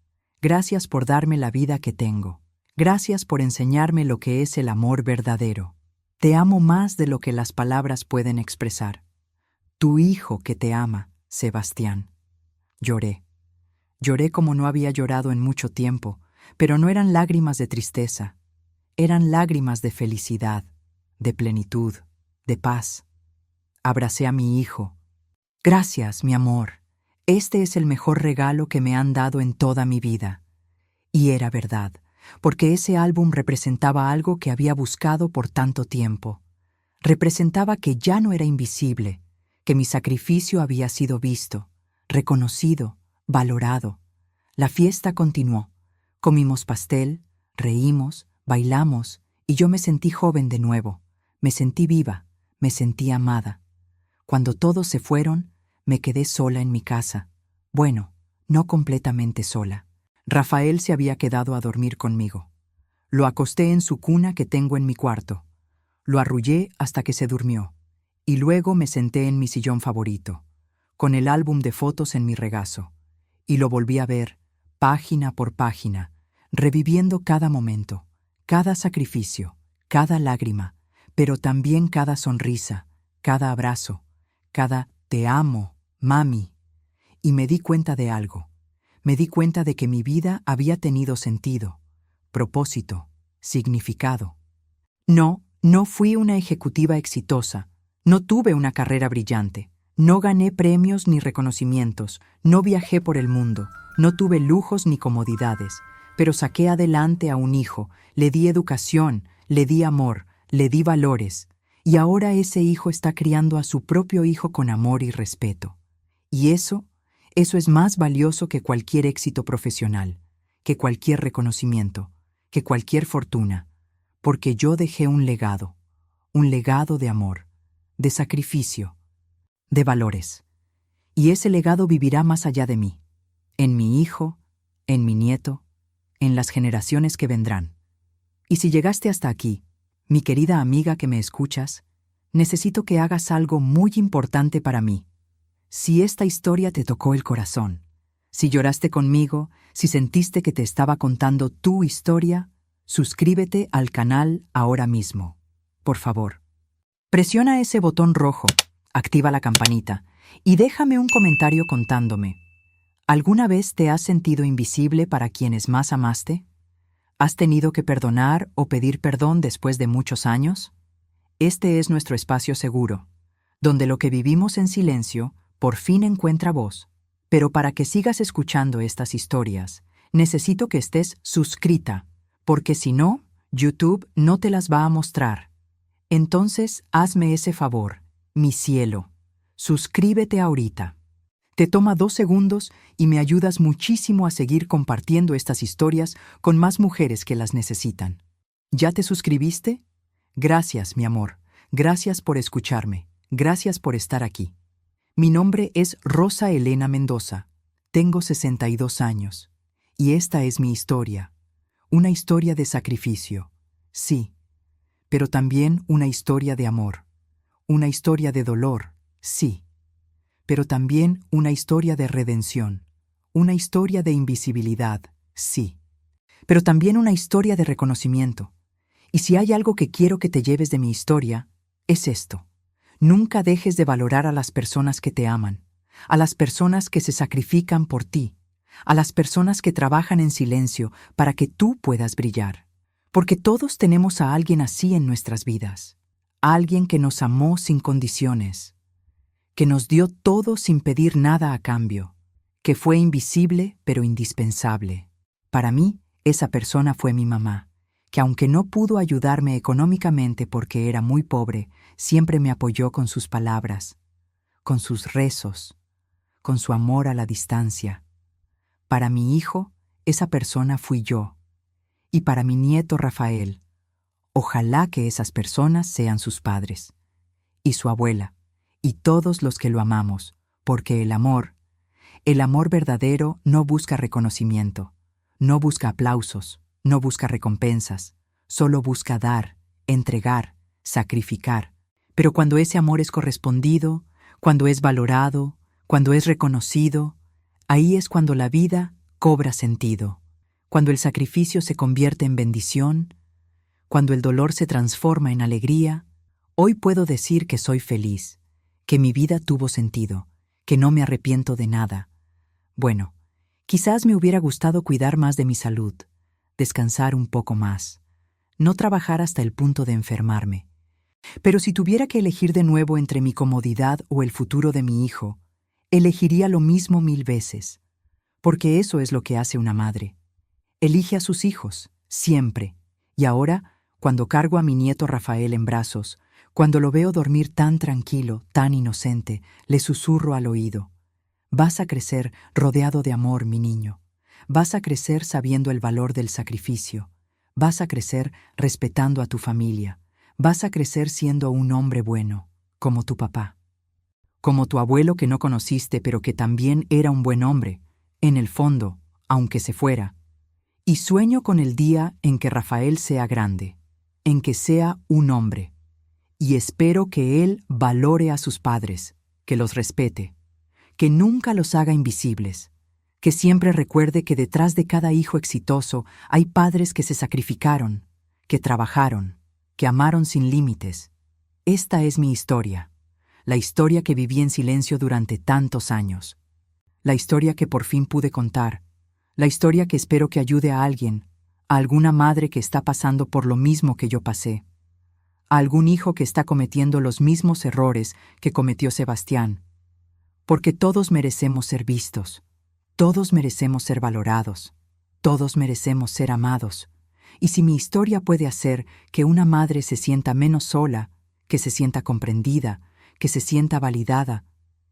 Gracias por darme la vida que tengo. Gracias por enseñarme lo que es el amor verdadero. Te amo más de lo que las palabras pueden expresar. Tu hijo que te ama, Sebastián». Lloré. Lloré como no había llorado en mucho tiempo, pero no eran lágrimas de tristeza. Eran lágrimas de felicidad, de plenitud, de paz. Abracé a mi hijo. «Gracias, mi amor. Este es el mejor regalo que me han dado en toda mi vida». Y era verdad, porque ese álbum representaba algo que había buscado por tanto tiempo. Representaba que ya no era invisible, que mi sacrificio había sido visto, reconocido, valorado. La fiesta continuó. Comimos pastel, reímos, bailamos, y yo me sentí joven de nuevo. Me sentí viva, me sentí amada. Cuando todos se fueron, me quedé sola en mi casa. Bueno, no completamente sola. Rafael se había quedado a dormir conmigo. Lo acosté en su cuna que tengo en mi cuarto. Lo arrullé hasta que se durmió. Y luego me senté en mi sillón favorito, con el álbum de fotos en mi regazo. Y lo volví a ver, página por página, reviviendo cada momento, cada sacrificio, cada lágrima, pero también cada sonrisa, cada abrazo, cada «te amo, mami». Y me di cuenta de algo. Me di cuenta de que mi vida había tenido sentido, propósito, significado. No fui una ejecutiva exitosa, no tuve una carrera brillante, no gané premios ni reconocimientos, no viajé por el mundo, no tuve lujos ni comodidades, pero saqué adelante a un hijo, le di educación, le di amor, le di valores, y ahora ese hijo está criando a su propio hijo con amor y respeto. Y eso es más valioso que cualquier éxito profesional, que cualquier reconocimiento, que cualquier fortuna, porque yo dejé un legado de amor, de sacrificio, de valores. Y ese legado vivirá más allá de mí, en mi hijo, en mi nieto, en las generaciones que vendrán. Y si llegaste hasta aquí, mi querida amiga que me escuchas, necesito que hagas algo muy importante para mí. Si esta historia te tocó el corazón, si lloraste conmigo, si sentiste que te estaba contando tu historia, suscríbete al canal ahora mismo. Por favor. Presiona ese botón rojo, activa la campanita y déjame un comentario contándome. ¿Alguna vez te has sentido invisible para quienes más amaste? ¿Has tenido que perdonar o pedir perdón después de muchos años? Este es nuestro espacio seguro, donde lo que vivimos en silencio por fin encuentra voz. Pero para que sigas escuchando estas historias, necesito que estés suscrita, porque si no, YouTube no te las va a mostrar. Entonces, hazme ese favor, mi cielo. Suscríbete ahorita. Te toma 2 segundos y me ayudas muchísimo a seguir compartiendo estas historias con más mujeres que las necesitan. ¿Ya te suscribiste? Gracias, mi amor. Gracias por escucharme. Gracias por estar aquí. Mi nombre es Rosa Elena Mendoza. Tengo 62 años. Y esta es mi historia. Una historia de sacrificio. Sí. Pero también una historia de amor. Una historia de dolor. Sí. Pero también una historia de redención. Una historia de invisibilidad. Sí. Pero también una historia de reconocimiento. Y si hay algo que quiero que te lleves de mi historia, es esto. Nunca dejes de valorar a las personas que te aman, a las personas que se sacrifican por ti, a las personas que trabajan en silencio para que tú puedas brillar. Porque todos tenemos a alguien así en nuestras vidas. A alguien que nos amó sin condiciones, que nos dio todo sin pedir nada a cambio, que fue invisible pero indispensable. Para mí, esa persona fue mi mamá, que aunque no pudo ayudarme económicamente porque era muy pobre, siempre me apoyó con sus palabras, con sus rezos, con su amor a la distancia. Para mi hijo, esa persona fui yo. Y para mi nieto Rafael, ojalá que esas personas sean sus padres, y su abuela, y todos los que lo amamos, porque el amor verdadero no busca reconocimiento, no busca aplausos, no busca recompensas, solo busca dar, entregar, sacrificar. Pero cuando ese amor es correspondido, cuando es valorado, cuando es reconocido, ahí es cuando la vida cobra sentido, cuando el sacrificio se convierte en bendición, cuando el dolor se transforma en alegría. Hoy puedo decir que soy feliz, que mi vida tuvo sentido, que no me arrepiento de nada. Bueno, quizás me hubiera gustado cuidar más de mi salud, descansar un poco más, no trabajar hasta el punto de enfermarme. Pero si tuviera que elegir de nuevo entre mi comodidad o el futuro de mi hijo, elegiría lo mismo 1000 veces, porque eso es lo que hace una madre. Elige a sus hijos, siempre. Y ahora, cuando cargo a mi nieto Rafael en brazos, cuando lo veo dormir tan tranquilo, tan inocente, le susurro al oído: vas a crecer rodeado de amor, mi niño. Vas a crecer sabiendo el valor del sacrificio. Vas a crecer respetando a tu familia. Vas a crecer siendo un hombre bueno, como tu papá. como tu abuelo que no conociste pero que también era un buen hombre, en el fondo, aunque se fuera. Y sueño con el día en que Rafael sea grande, en que sea un hombre. Y espero que él valore a sus padres, que los respete, que nunca los haga invisibles, que siempre recuerde que detrás de cada hijo exitoso hay padres que se sacrificaron, que trabajaron, que amaron sin límites. Esta es mi historia, la historia que viví en silencio durante tantos años, la historia que por fin pude contar, la historia que espero que ayude a alguien, a alguna madre que está pasando por lo mismo que yo pasé, a algún hijo que está cometiendo los mismos errores que cometió Sebastián, porque todos merecemos ser vistos, todos merecemos ser valorados, todos merecemos ser amados, y si mi historia puede hacer que una madre se sienta menos sola, que se sienta comprendida, que se sienta validada,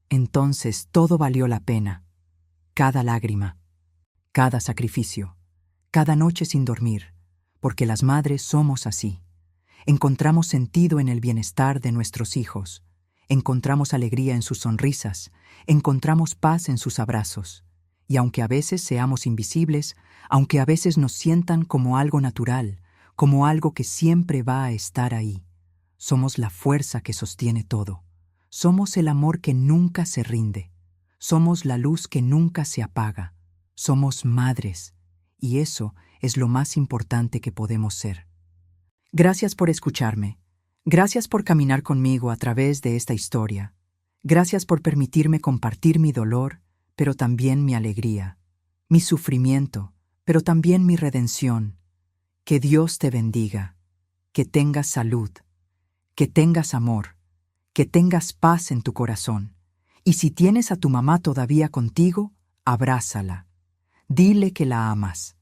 entonces todo valió la pena. Cada lágrima, cada sacrificio, cada noche sin dormir, porque las madres somos así. Encontramos sentido en el bienestar de nuestros hijos, encontramos alegría en sus sonrisas, encontramos paz en sus abrazos, y aunque a veces seamos invisibles, aunque a veces nos sientan como algo natural, como algo que siempre va a estar ahí, somos la fuerza que sostiene todo. Somos el amor que nunca se rinde. Somos la luz que nunca se apaga. Somos madres, y eso es lo más importante que podemos ser. Gracias por escucharme. Gracias por caminar conmigo a través de esta historia. Gracias por permitirme compartir mi dolor, pero también mi alegría, mi sufrimiento, pero también mi redención. Que Dios te bendiga, que tengas salud, que tengas amor, que tengas paz en tu corazón. Y si tienes a tu mamá todavía contigo, abrázala. Dile que la amas.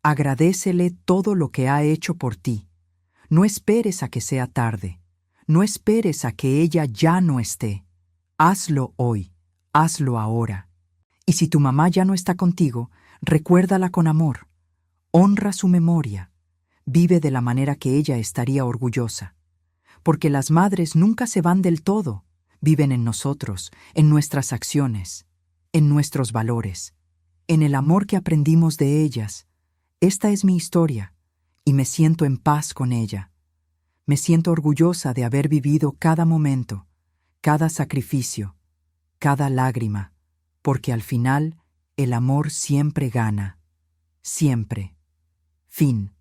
Agradécele todo lo que ha hecho por ti. No esperes a que sea tarde. No esperes a que ella ya no esté. Hazlo hoy. Hazlo ahora. Y si tu mamá ya no está contigo, recuérdala con amor. Honra su memoria. Vive de la manera que ella estaría orgullosa. Porque las madres nunca se van del todo. Viven en nosotros, en nuestras acciones, en nuestros valores, en el amor que aprendimos de ellas. Esta es mi historia, y me siento en paz con ella. Me siento orgullosa de haber vivido cada momento, cada sacrificio, cada lágrima, porque al final el amor siempre gana. Siempre. Fin.